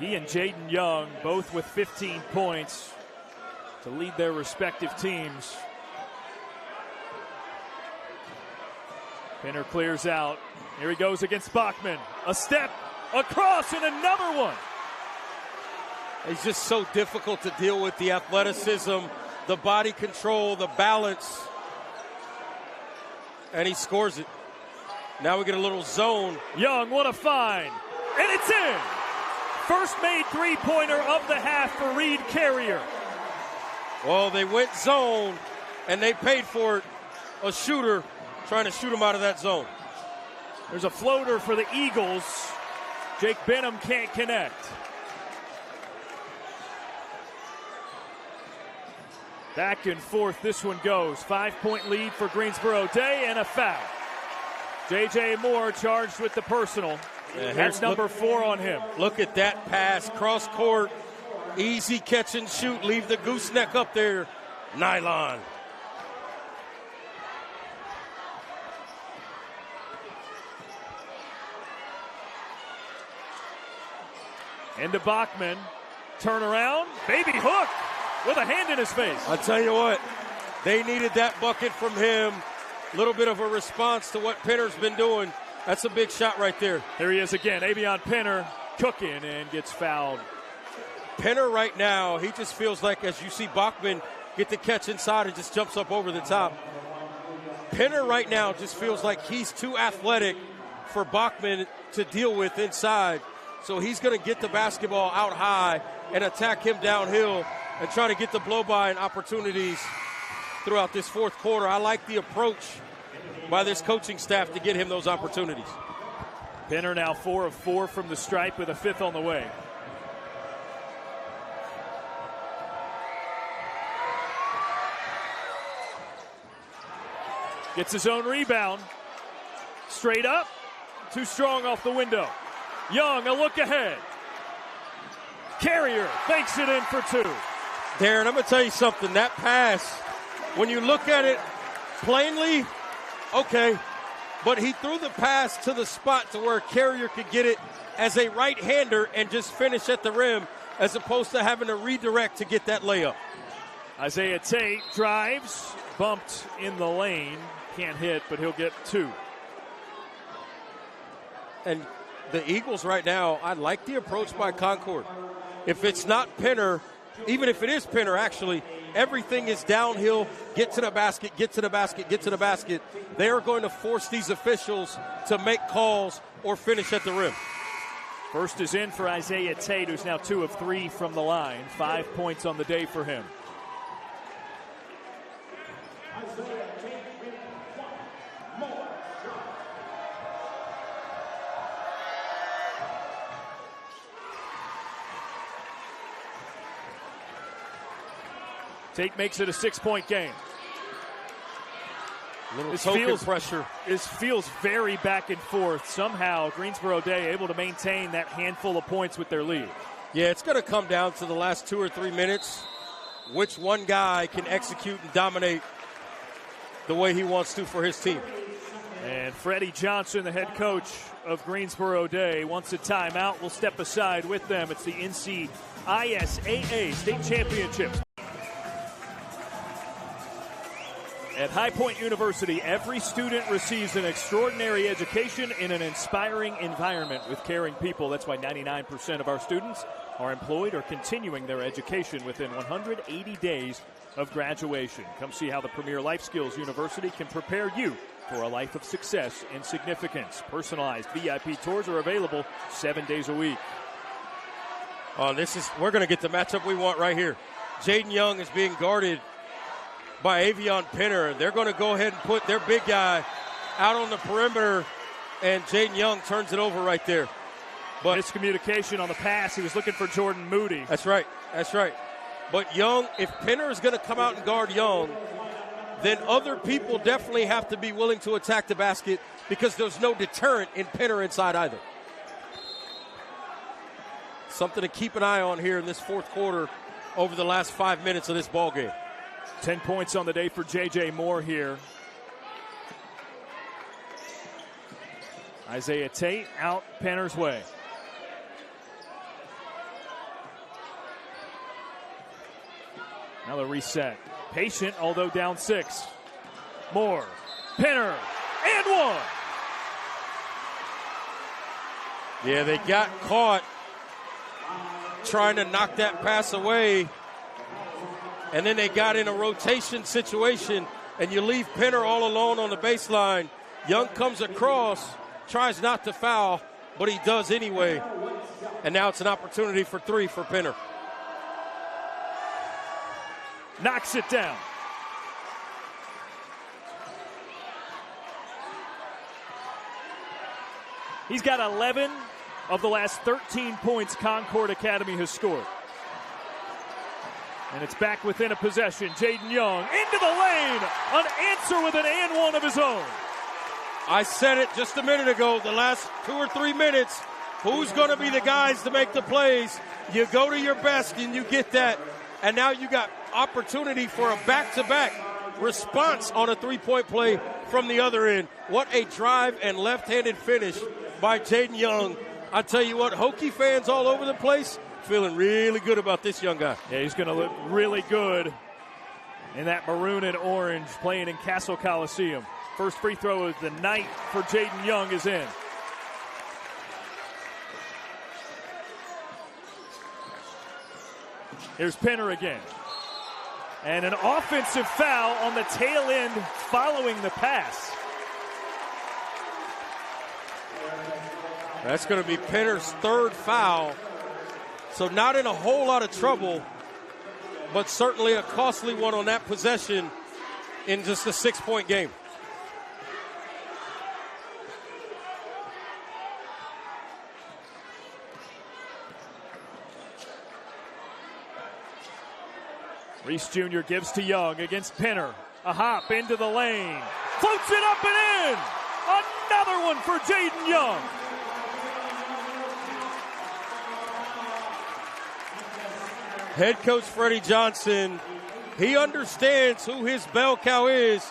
He and Jaden Young both with 15 points to lead their respective teams. Pinner clears out. Here he goes against Bachman. A step, across, and another one. He's just so difficult to deal with. The athleticism, the body control, the balance. And he scores it. Now we get a little zone. Young, what a find. And it's in. First made three-pointer of the half for Reed Carrier. Well, they went zone, and they paid for it. A shooter trying to shoot him out of that zone. There's a floater for the Eagles. Jake Benham can't connect. Back and forth this one goes. 5-point lead for Greensboro Day and a foul. J.J. Moore charged with the personal. That's number 4 on him. Look at that pass. Cross court. Easy catch and shoot. Leave the gooseneck up there. Nylon. Into Bachman. Turn around. Baby hook with a hand in his face. I'll tell you what. They needed that bucket from him. A little bit of a response to what Pinner's been doing. That's a big shot right there. There he is again. Avion Pinner cooking and gets fouled. Pinner right now, he just feels like, as you see Bachman get the catch inside and just jumps up over the top. Pinner right now just feels like he's too athletic for Bachman to deal with inside. So he's going to get the basketball out high and attack him downhill and try to get the blow-by and opportunities throughout this fourth quarter. I like the approach by this coaching staff to get him those opportunities. Pinner now 4 of 4 from the stripe with a 5th on the way. Gets his own rebound. Straight up. Too strong off the window. Young, a look ahead. Carrier banks it in for 2. Darren, I'm going to tell you something. That pass, when you look at it plainly, okay, but he threw the pass to the spot to where Carrier could get it as a right-hander and just finish at the rim as opposed to having to redirect to get that layup. Isaiah Tate drives, bumped in the lane. Can't hit, but he'll get 2. And the Eagles right now, I like the approach by Concord. If it's not Pinner, even if it is Pinner, actually, everything is downhill. Get to the basket, get to the basket, get to the basket. They are going to force these officials to make calls or finish at the rim. First is in for Isaiah Tate, who's now 2 of 3 from the line. 5 points on the day for him. Tate makes it a 6-point game. Little token pressure. This feels very back and forth. Somehow, Greensboro Day able to maintain that handful of points with their lead. Yeah, it's going to come down to the last 2 or 3 minutes. Which one guy can execute and dominate the way he wants to for his team. And Freddie Johnson, the head coach of Greensboro Day, wants a timeout. We'll step aside with them. It's the NCISAA State Championships. At High Point University, every student receives an extraordinary education in an inspiring environment with caring people. That's why 99% of our students are employed or continuing their education within 180 days of graduation. Come see how the Premier Life Skills University can prepare you for a life of success and significance. Personalized VIP tours are available 7 days a week. We're going to get the matchup we want right here. Jaden Young is being guarded by Avion Penner. They're going to go ahead and put their big guy out on the perimeter, and Jaden Young turns it over right there. But miscommunication on the pass. He was looking for Jordan Moody. That's right. But Young, if Penner is going to come out and guard Young, then other people definitely have to be willing to attack the basket because there's no deterrent in Penner inside either. Something to keep an eye on here in this fourth quarter over the last 5 minutes of this ball game. 10 points on the day for J.J. Moore here. Isaiah Tate out Penner's way. Another reset. Patient, although down 6. Moore, Penner, and 1. Yeah, they got caught trying to knock that pass away. And then they got in a rotation situation, and you leave Penner all alone on the baseline. Young comes across, tries not to foul, but he does anyway. And now it's an opportunity for 3 for Penner. Knocks it down. He's got 11 of the last 13 points Concord Academy has scored. And it's back within a possession. Jaden Young into the lane. An answer with an and one of his own. I said it just a minute ago, the last 2 or 3 minutes. Who's going to be the guys to make the plays? You go to your best and you get that. And now you got opportunity for a back-to-back response on a three-point play from the other end. What a drive and left-handed finish by Jaden Young. I tell you what, Hokie fans all over the place feeling really good about this young guy. Yeah, he's going to look really good in that maroon and orange playing in Castle Coliseum. First free throw of the night for Jaden Young is in. Here's Penner again. And an offensive foul on the tail end following the pass. That's going to be Penner's 3rd foul. So not in a whole lot of trouble, but certainly a costly one on that possession in just a 6-point game. Reese Jr. gives to Young against Penner. A hop into the lane. Floats it up and in. Another one for Jaden Young. Head coach Freddie Johnson, he understands who his bell cow is.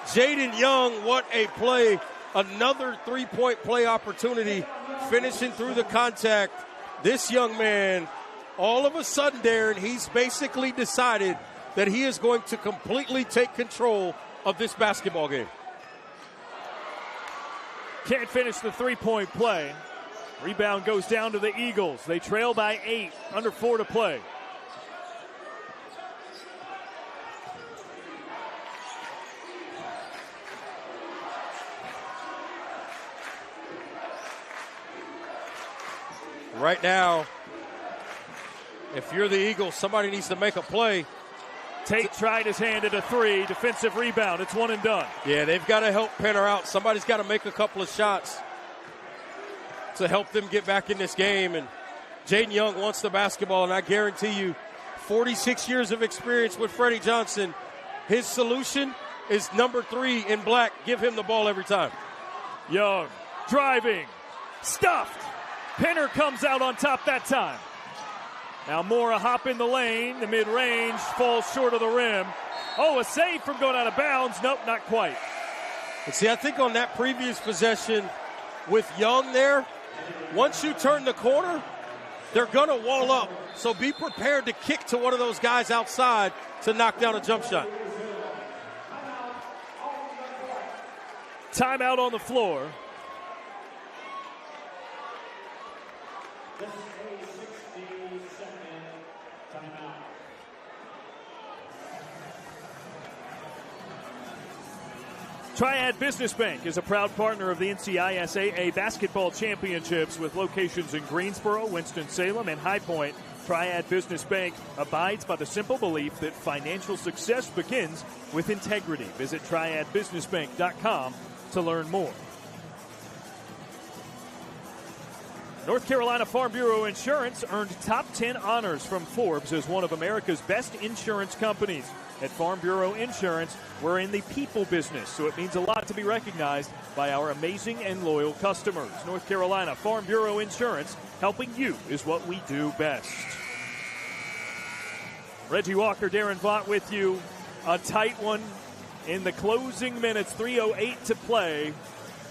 Jaden Young, what a play. Another 3-point play opportunity, finishing through the contact. This young man, all of a sudden, Darren, he's basically decided that he is going to completely take control of this basketball game. Can't finish the 3-point play. Rebound goes down to the Eagles. They trail by 8, under 4 to play. Right now, if you're the Eagles, somebody needs to make a play. Tate tried his hand at a 3. Defensive rebound. It's one and done. Yeah, they've got to help Penner out. Somebody's got to make a couple of shots to help them get back in this game. And Jaden Young wants the basketball, and I guarantee you, 46 years of experience with Freddie Johnson, his solution is number 3 in black. Give him the ball every time. Young driving. Stuffed. Penner comes out on top that time. Now Moore a hop in the lane. The mid-range falls short of the rim. Oh, a save from going out of bounds. Nope, not quite. And see, I think on that previous possession with Young there, once you turn the corner, they're going to wall up. So be prepared to kick to one of those guys outside to knock down a jump shot. Timeout on the floor. Triad Business Bank is a proud partner of the NCISAA Basketball Championships with locations in Greensboro, Winston-Salem, and High Point. Triad Business Bank abides by the simple belief that financial success begins with integrity. Visit triadbusinessbank.com to learn more. North Carolina Farm Bureau Insurance earned top 10 honors from Forbes as one of America's best insurance companies. At Farm Bureau Insurance, we're in the people business, so it means a lot to be recognized by our amazing and loyal customers. North Carolina Farm Bureau Insurance, helping you is what we do best. Reggie Walker, Darren Vaught with you. A tight one in the closing minutes, 3:08 to play,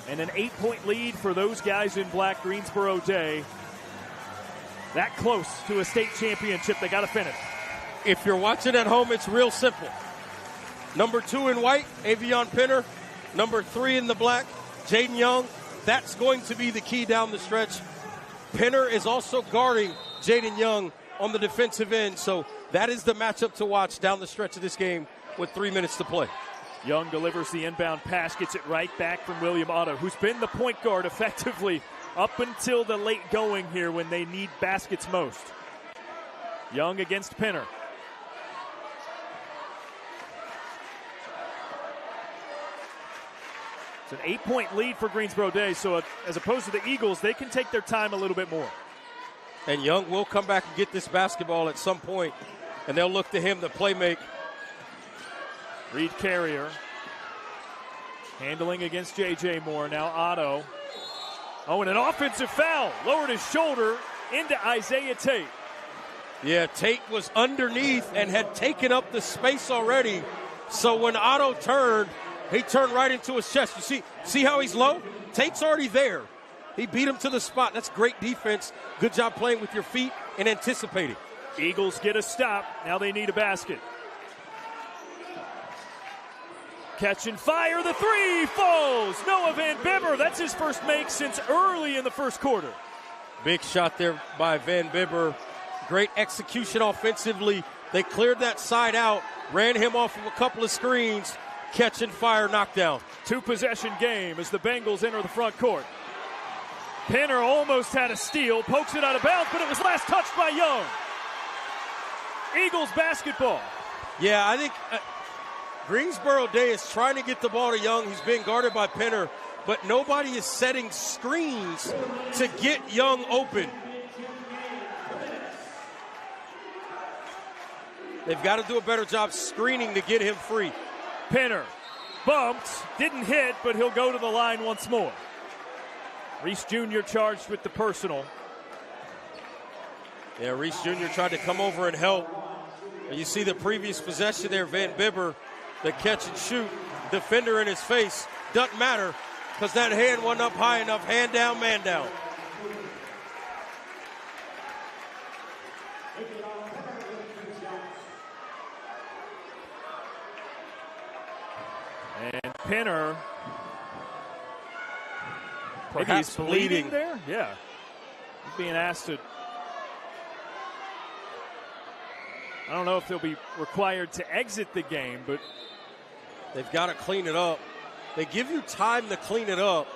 and an 8-point lead for those guys in black, Greensboro Day. That close to a state championship, they got to finish. If you're watching at home, it's real simple. Number 2 in white, Avion Pinner. Number 3 in the black, Jaden Young. That's going to be the key down the stretch. Pinner is also guarding Jaden Young on the defensive end, so that is the matchup to watch down the stretch of this game with 3 minutes to play. Young delivers the inbound pass, gets it right back from William Otto, who's been the point guard effectively up until the late going here when they need baskets most. Young against Pinner. It's an 8-point lead for Greensboro Day, so as opposed to the Eagles, they can take their time a little bit more. And Young will come back and get this basketball at some point, and they'll look to him to play make. Reed Carrier handling against J.J. Moore. Now Otto. Oh, and an offensive foul. Lowered his shoulder into Isaiah Tate. Yeah, Tate was underneath and had taken up the space already. So when Otto turned, he turned right into his chest. You see how he's low? Tate's already there. He beat him to the spot. That's great defense. Good job playing with your feet and anticipating. Eagles get a stop. Now they need a basket. Catch and fire. The three falls. Noah Van Bibber. That's his first make since early in the first quarter. Big shot there by Van Bibber. Great execution offensively. They cleared that side out, ran him off of a couple of screens. Catch and fire knockdown. 2-possession game as the Bengals enter the front court. Pinner almost had a steal, pokes it out of bounds, but it was last touched by Young. Eagles basketball. Yeah, I think Greensboro Day is trying to get the ball to Young. He's being guarded by Pinner, but nobody is setting screens to get Young open. They've got to do a better job screening to get him free. Pinner bumped, didn't hit, but he'll go to the line once more. Reese Jr. charged with the personal. Yeah, Reese Jr. tried to come over and help. And you see the previous possession there, Van Bibber, the catch and shoot. Defender in his face. Doesn't matter because that hand wasn't up high enough. Hand down, man down. And Pinner, perhaps bleeding there. Yeah, he's being asked to. I don't know if they'll be required to exit the game, but they've got to clean it up. They give you time to clean it up,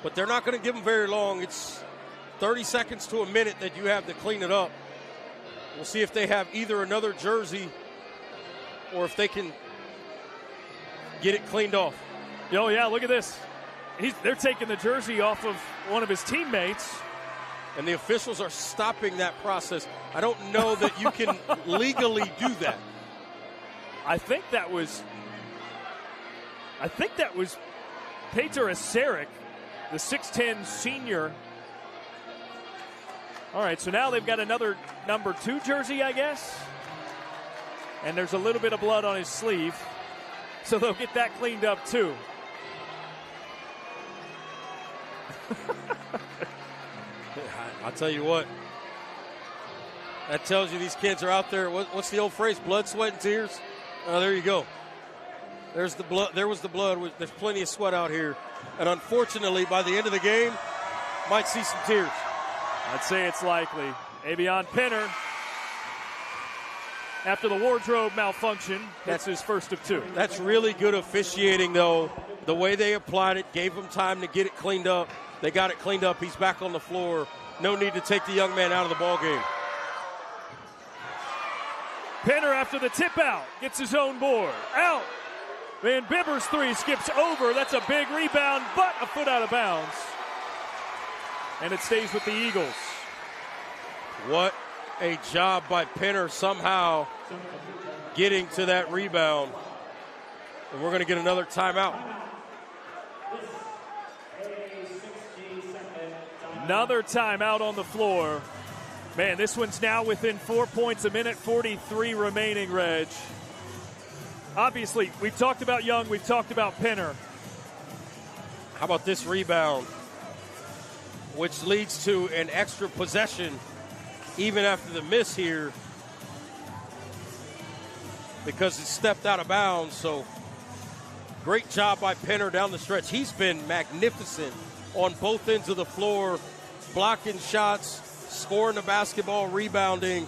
but they're not going to give them very long. It's 30 seconds to a minute that you have to clean it up. We'll see if they have either another jersey or if they can get it cleaned off. Oh, yeah, look at this. They're taking the jersey off of one of his teammates. And the officials are stopping that process. I don't know that you can legally do that. I think that was Peter Asaric, the 6'10 senior. All right, so now they've got another number 2 jersey, I guess. And there's a little bit of blood on his sleeve. So they'll get that cleaned up, too. I'll tell you what. That tells you these kids are out there. What's the old phrase? Blood, sweat, and tears? Oh, there you go. There's the blood. There was the blood. There's plenty of sweat out here. And unfortunately, by the end of the game, might see some tears. I'd say it's likely. Avion Pinner, after the wardrobe malfunction, that's his first of 2. That's really good officiating, though. The way they applied it, gave him time to get it cleaned up. They got it cleaned up. He's back on the floor. No need to take the young man out of the ball game. Pinner after the tip out gets his own board. Out. Van Bibber's 3 skips over. That's a big rebound, but a foot out of bounds. And it stays with the Eagles. What a job by Pinner somehow getting to that rebound. And we're going to get another timeout. Another timeout on the floor. Man, this one's now within 4 points, a minute 43 remaining, Reg. Obviously, we've talked about Young, we've talked about Pinner. How about this rebound, which leads to an extra possession even after the miss here because it stepped out of bounds. So great job by Pinner down the stretch. He's been magnificent on both ends of the floor, blocking shots, scoring the basketball, rebounding,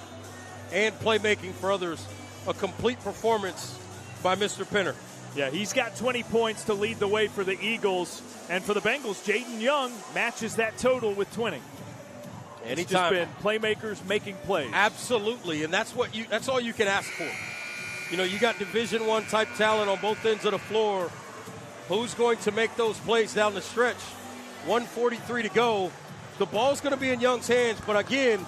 and playmaking for others. A complete performance by Mr. Pinner. Yeah, he's got 20 points to lead the way for the Eagles. And for the Bengals, Jaden Young matches that total with 20. Anytime. It's just been playmakers making plays. Absolutely, and that's all you can ask for. You know, you got Division I type talent on both ends of the floor. Who's going to make those plays down the stretch? 1:43 to go. The ball's going to be in Young's hands, but again,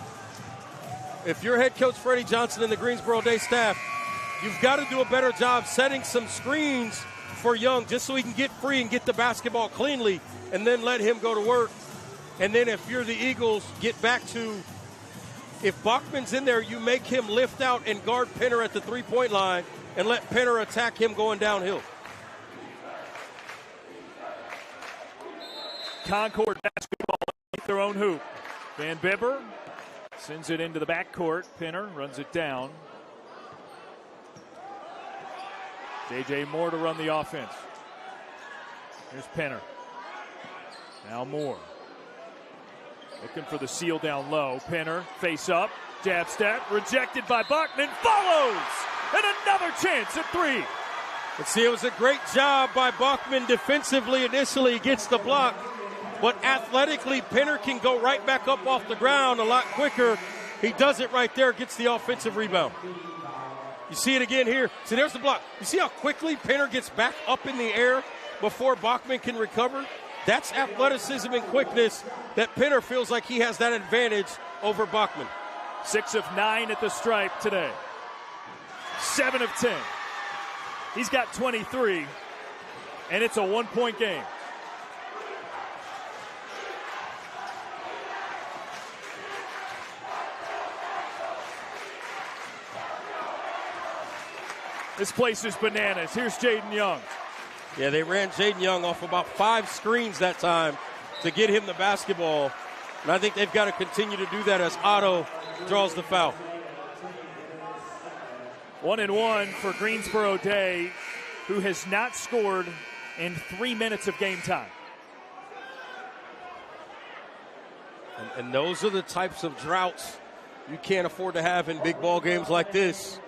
if you're head coach Freddie Johnson and the Greensboro Day staff, you've got to do a better job setting some screens for Young just so he can get free and get the basketball cleanly and then let him go to work. And then if you're the Eagles, get back to, if Bachman's in there, you make him lift out and guard Pinner at the three-point line and let Pinner attack him going downhill. Concord basketball underneath their own hoop. Van Bibber sends it into the backcourt. Pinner runs it down. J.J. Moore to run the offense. Here's Pinner. Now Moore. Looking for the seal down low. Pinner, face up, jab step, rejected by Bachman, follows! And another chance at 3. Let's see, it was a great job by Bachman defensively initially, gets the block. But athletically, Pinner can go right back up off the ground a lot quicker. He does it right there, gets the offensive rebound. You see it again here. See, there's the block. You see how quickly Pinner gets back up in the air before Bachman can recover? That's athleticism and quickness that Pinner feels like he has that advantage over Bachman. 6 of 9 at the stripe today. 7 of 10. He's got 23, and it's a 1-point game. This place is bananas. Here's Jaden Young. Yeah, they ran Jaden Young off about 5 screens that time to get him the basketball. And I think they've got to continue to do that as Otto draws the foul. 1-1 for Greensboro Day, who has not scored in 3 minutes of game time. And those are the types of droughts you can't afford to have in big ball games like this.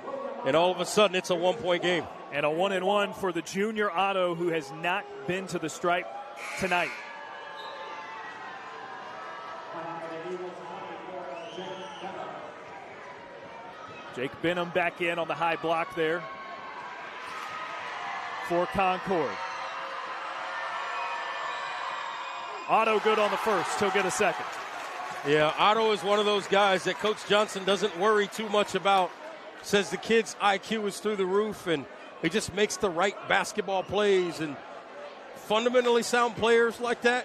And all of a sudden, it's a 1-point game. And a 1-1 for the junior Otto, who has not been to the stripe tonight. Jake Benham back in on the high block there for Concord. Otto good on the first. He'll get a second. Yeah, Otto is one of those guys that Coach Johnson doesn't worry too much about. Says the kid's IQ is through the roof, and he just makes the right basketball plays. And fundamentally sound players like that,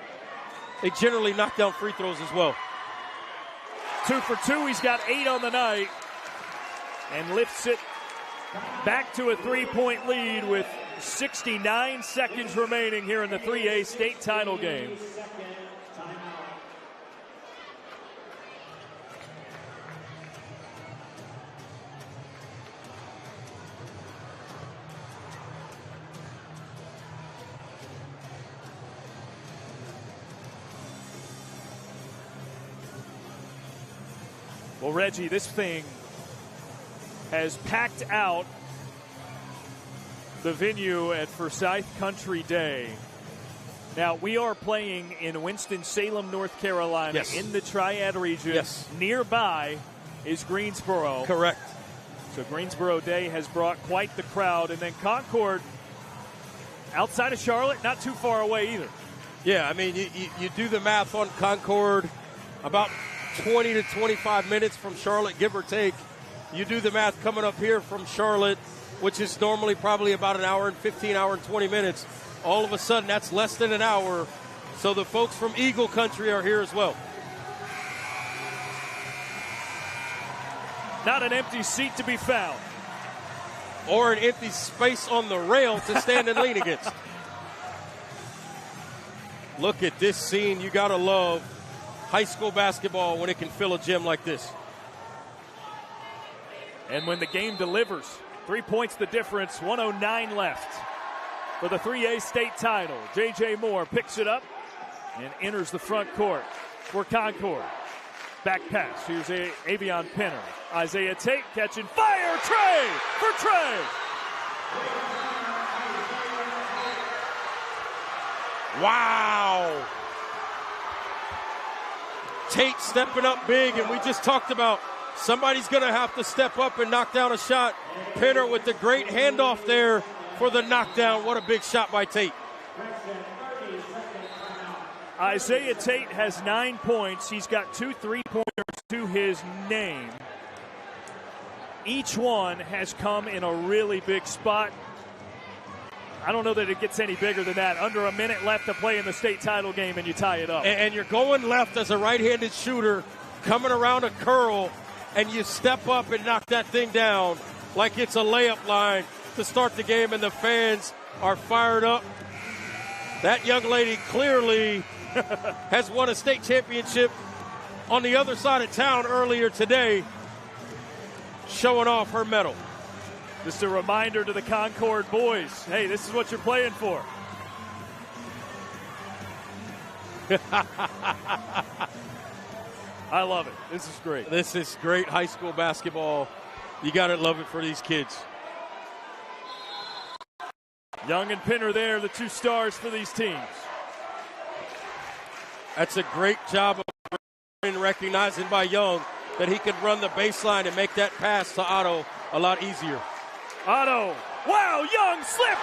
they generally knock down free throws as well. 2 for 2. He's got 8 on the night and lifts it back to a 3-point lead with 69 seconds remaining here in the 3A state title game. Well, Reggie, this thing has packed out the venue at Forsyth Country Day. Now, we are playing in Winston-Salem, North Carolina, yes, in the Triad region. Yes. Nearby is Greensboro. Correct. So Greensboro Day has brought quite the crowd. And then Concord, outside of Charlotte, not too far away either. Yeah, I mean, you do the math on Concord, about 20 to 25 minutes from Charlotte, give or take. You do the math coming up here from Charlotte, which is normally probably about an hour and 15, hour and 20 minutes. All of a sudden, that's less than an hour. So the folks from Eagle Country are here as well. Not an empty seat to be found. Or an empty space on the rail to stand and lean against. Look at this scene. You got to love high school basketball when it can fill a gym like this. And when the game delivers, 3 points the difference, 109 left for the 3A state title. J.J. Moore picks it up and enters the front court for Concord. Back pass. Here's Avion Pinner. Isaiah Tate catching fire. Trey for Trey. Wow. Tate stepping up big, and we just talked about somebody's going to have to step up and knock down a shot. Pinner with the great handoff there for the knockdown. What a big shot by Tate. Isaiah Tate has 9 points. He's got 2 3-pointers to his name. Each one has come in a really big spot. I don't know that it gets any bigger than that. Under a minute left to play in the state title game, and you tie it up. And you're going left as a right-handed shooter, coming around a curl, and you step up and knock that thing down like it's a layup line to start the game, and the fans are fired up. That young lady clearly has won a state championship on the other side of town earlier today, showing off her medal. Just a reminder to the Concord boys, hey, this is what you're playing for. I love it. This is great. This is great high school basketball. You got to love it for these kids. Young and Pinner there, the 2 stars for these teams. That's a great job of recognizing by Young that he could run the baseline and make that pass to Otto a lot easier. Otto, wow, Young slipped.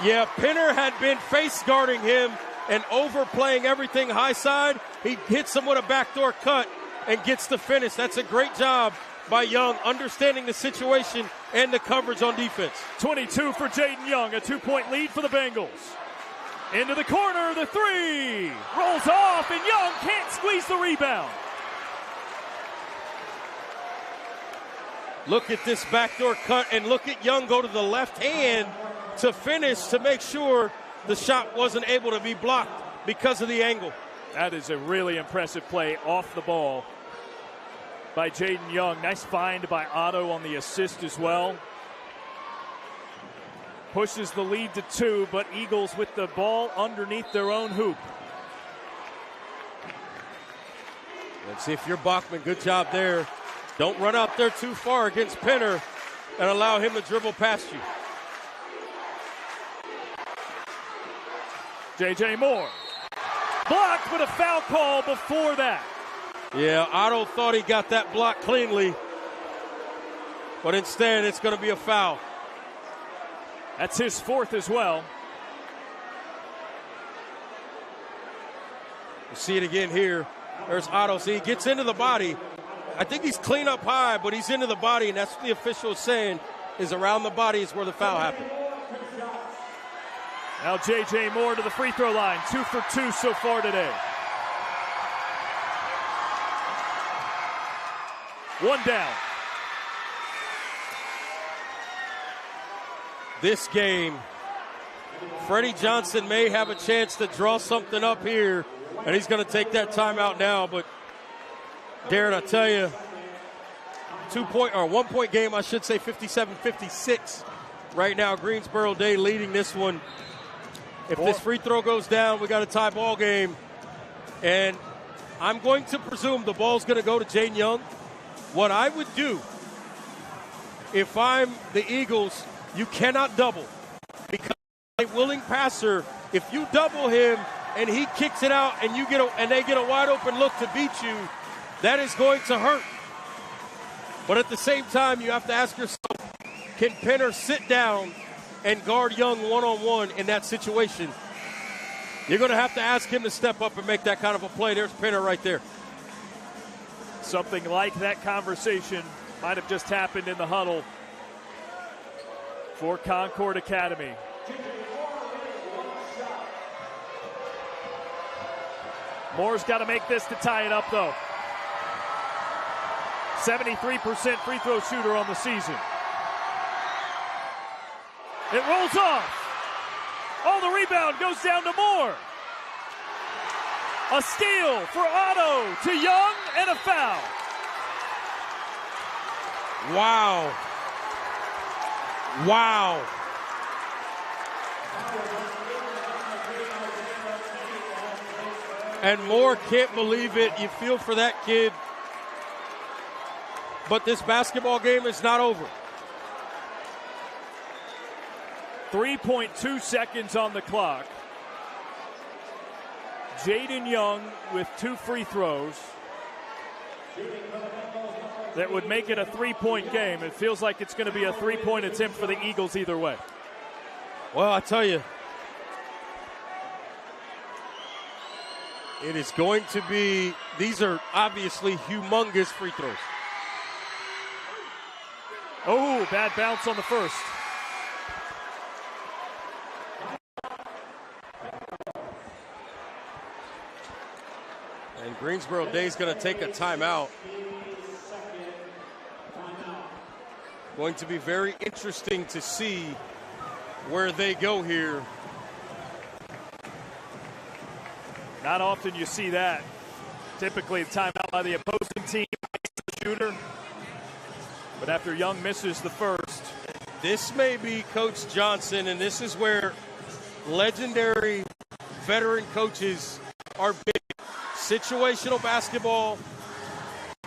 Yeah, Pinner had been face guarding him and overplaying everything high side. He hits him with a backdoor cut and gets the finish. That's a great job by Young, understanding the situation and the coverage on defense. 22 for Jaden Young, a 2-point lead for the Bengals. Into the corner, the 3. Rolls off, and Young can't squeeze the rebound. Look at this backdoor cut, and look at Young go to the left hand to finish to make sure the shot wasn't able to be blocked because of the angle. That is a really impressive play off the ball by Jaden Young. Nice find by Otto on the assist as well. Pushes the lead to 2, but Eagles with the ball underneath their own hoop. Let's see if you're Bachman. Good job there. Don't run out there too far against Pinner and allow him to dribble past you. J.J. Moore. Blocked with a foul call before that. Yeah, Otto thought he got that block cleanly, but instead it's going to be a foul. That's his 4th as well. You see it again here. There's Otto. See, he gets into the body. I think he's clean up high, but he's into the body, and that's what the official is saying, is around the body is where the foul happened. Now J.J. Moore to the free throw line. 2 for 2 so far today. One down. This game, Freddie Johnson may have a chance to draw something up here, and he's going to take that timeout now. But, Darren, I tell you, 1 point game, I should say, 57-56. Right now, Greensboro Day leading this one. If this free throw goes down, we got a tie ball game. And I'm going to presume the ball's going to go to Jaden Young. What I would do, if I'm the Eagles, you cannot double. Because a willing passer, if you double him and he kicks it out and they get a wide open look to beat you, that is going to hurt. But at the same time, you have to ask yourself, can Penner sit down and guard Young one-on-one in that situation? You're going to have to ask him to step up and make that kind of a play. There's Penner right there. Something like that conversation might have just happened in the huddle for Concord Academy. Moore's got to make this to tie it up, though. 73% free throw shooter on the season. It rolls off. Oh, the rebound goes down to Moore. A steal for Otto to Young and a foul. Wow. Wow. And Moore can't believe it. You feel for that kid. But this basketball game is not over. 3.2 seconds on the clock. Jaden Young with 2 free throws. That would make it a 3-point game. It feels like it's going to be a 3-point attempt for the Eagles either way. Well, I tell you, it is going to be, these are obviously humongous free throws. Oh, bad bounce on the first. And Greensboro Day's going to take a timeout. Going to be very interesting to see where they go here. Not often you see that. Typically a timeout by the opposing team, the shooter. But after Young misses the first. This may be Coach Johnson, and this is where legendary veteran coaches are big. Situational basketball.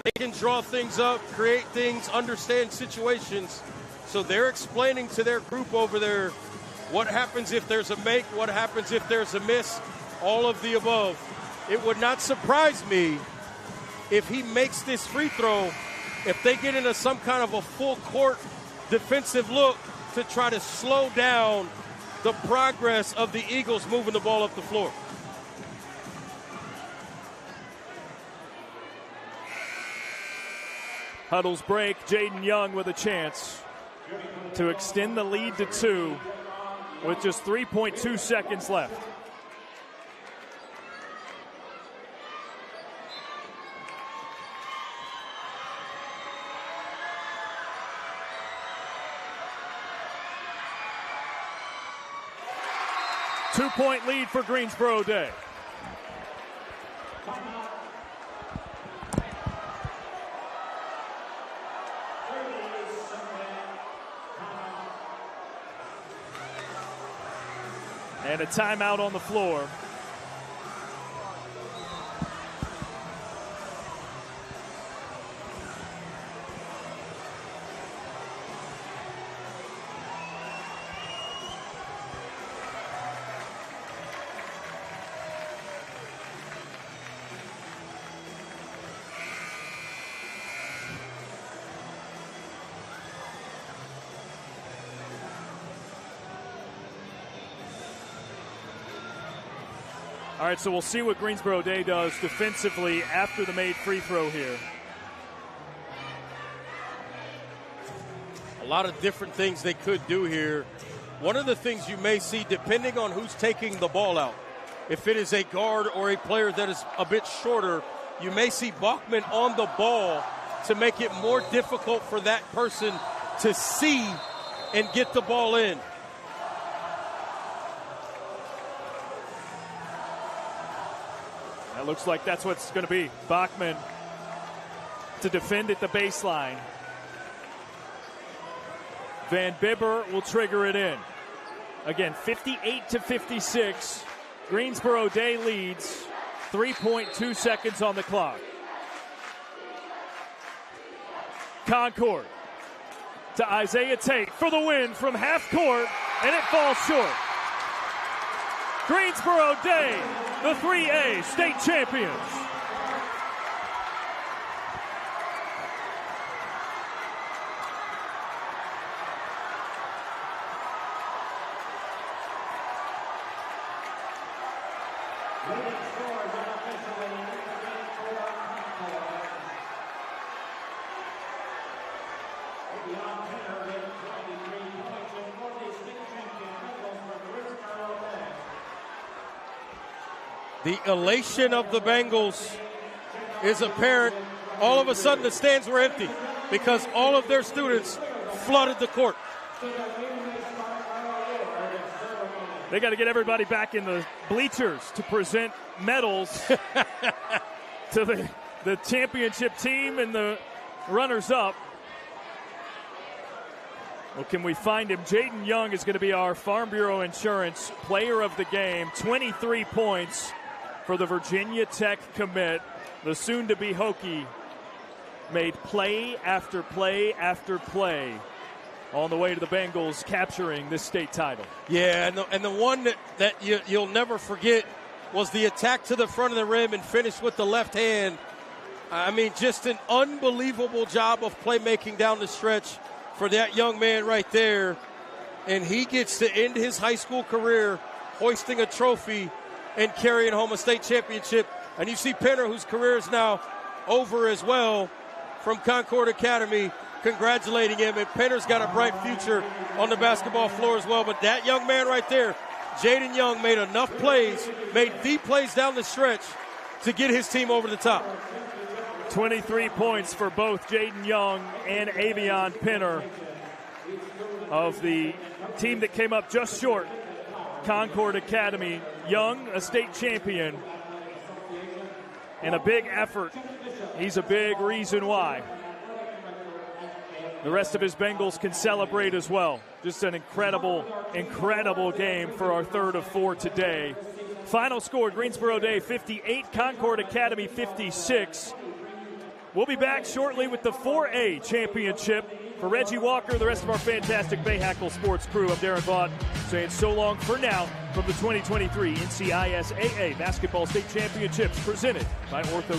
They can draw things up, create things, understand situations. So they're explaining to their group over there what happens if there's a make, what happens if there's a miss, all of the above. It would not surprise me if he makes this free throw, if they get into some kind of a full court defensive look to try to slow down the progress of the Eagles moving the ball up the floor. Huddles break. Jaden Young with a chance to extend the lead to 2 with just 3.2 seconds left. Two-point lead for Greensboro Day. And a timeout on the floor. All right, so we'll see what Greensboro Day does defensively after the made free throw here. A lot of different things they could do here. One of the things you may see, depending on who's taking the ball out, if it is a guard or a player that is a bit shorter, you may see Bachman on the ball to make it more difficult for that person to see and get the ball in. That looks like that's what's going to be. Bachman to defend at the baseline. Van Bibber will trigger it in. Again, 58-56. Greensboro Day leads. 3.2 seconds on the clock. Concord to Isaiah Tate for the win from half court, and it falls short. Greensboro Day, the 3A state champions. The elation of the Bengals is apparent. All of a sudden, the stands were empty because all of their students flooded the court. They got to get everybody back in the bleachers to present medals to the championship team and the runners-up. Well, can we find him? Jaden Young is going to be our Farm Bureau Insurance player of the game. 23 points for the Virginia Tech commit. The soon-to-be Hokie made play after play after play on the way to the Bengals capturing this state title. Yeah, and the one that you'll never forget was the attack to the front of the rim and finished with the left hand. I mean, just an unbelievable job of playmaking down the stretch for that young man right there. And he gets to end his high school career hoisting a trophy and carrying home a state championship. And you see Penner, whose career is now over as well, from Concord Academy, congratulating him. And Penner's got a bright future on the basketball floor as well. But that young man right there, Jaden Young, made enough plays, made the plays down the stretch to get his team over the top. 23 points for both Jaden Young and Avion Penner of the team that came up just short, Concord Academy. Young, a state champion, and a big effort. He's a big reason why the rest of his Bengals can celebrate as well. Just an incredible, incredible game for our third of four today. Final score, Greensboro Day 58, Concord Academy 56. We'll be back shortly with the 4A championship. For Reggie Walker, the rest of our fantastic Bayhackle Sports crew, I'm Darren Vaught saying so long for now from the 2023 NCISAA Basketball State Championships presented by Ortho.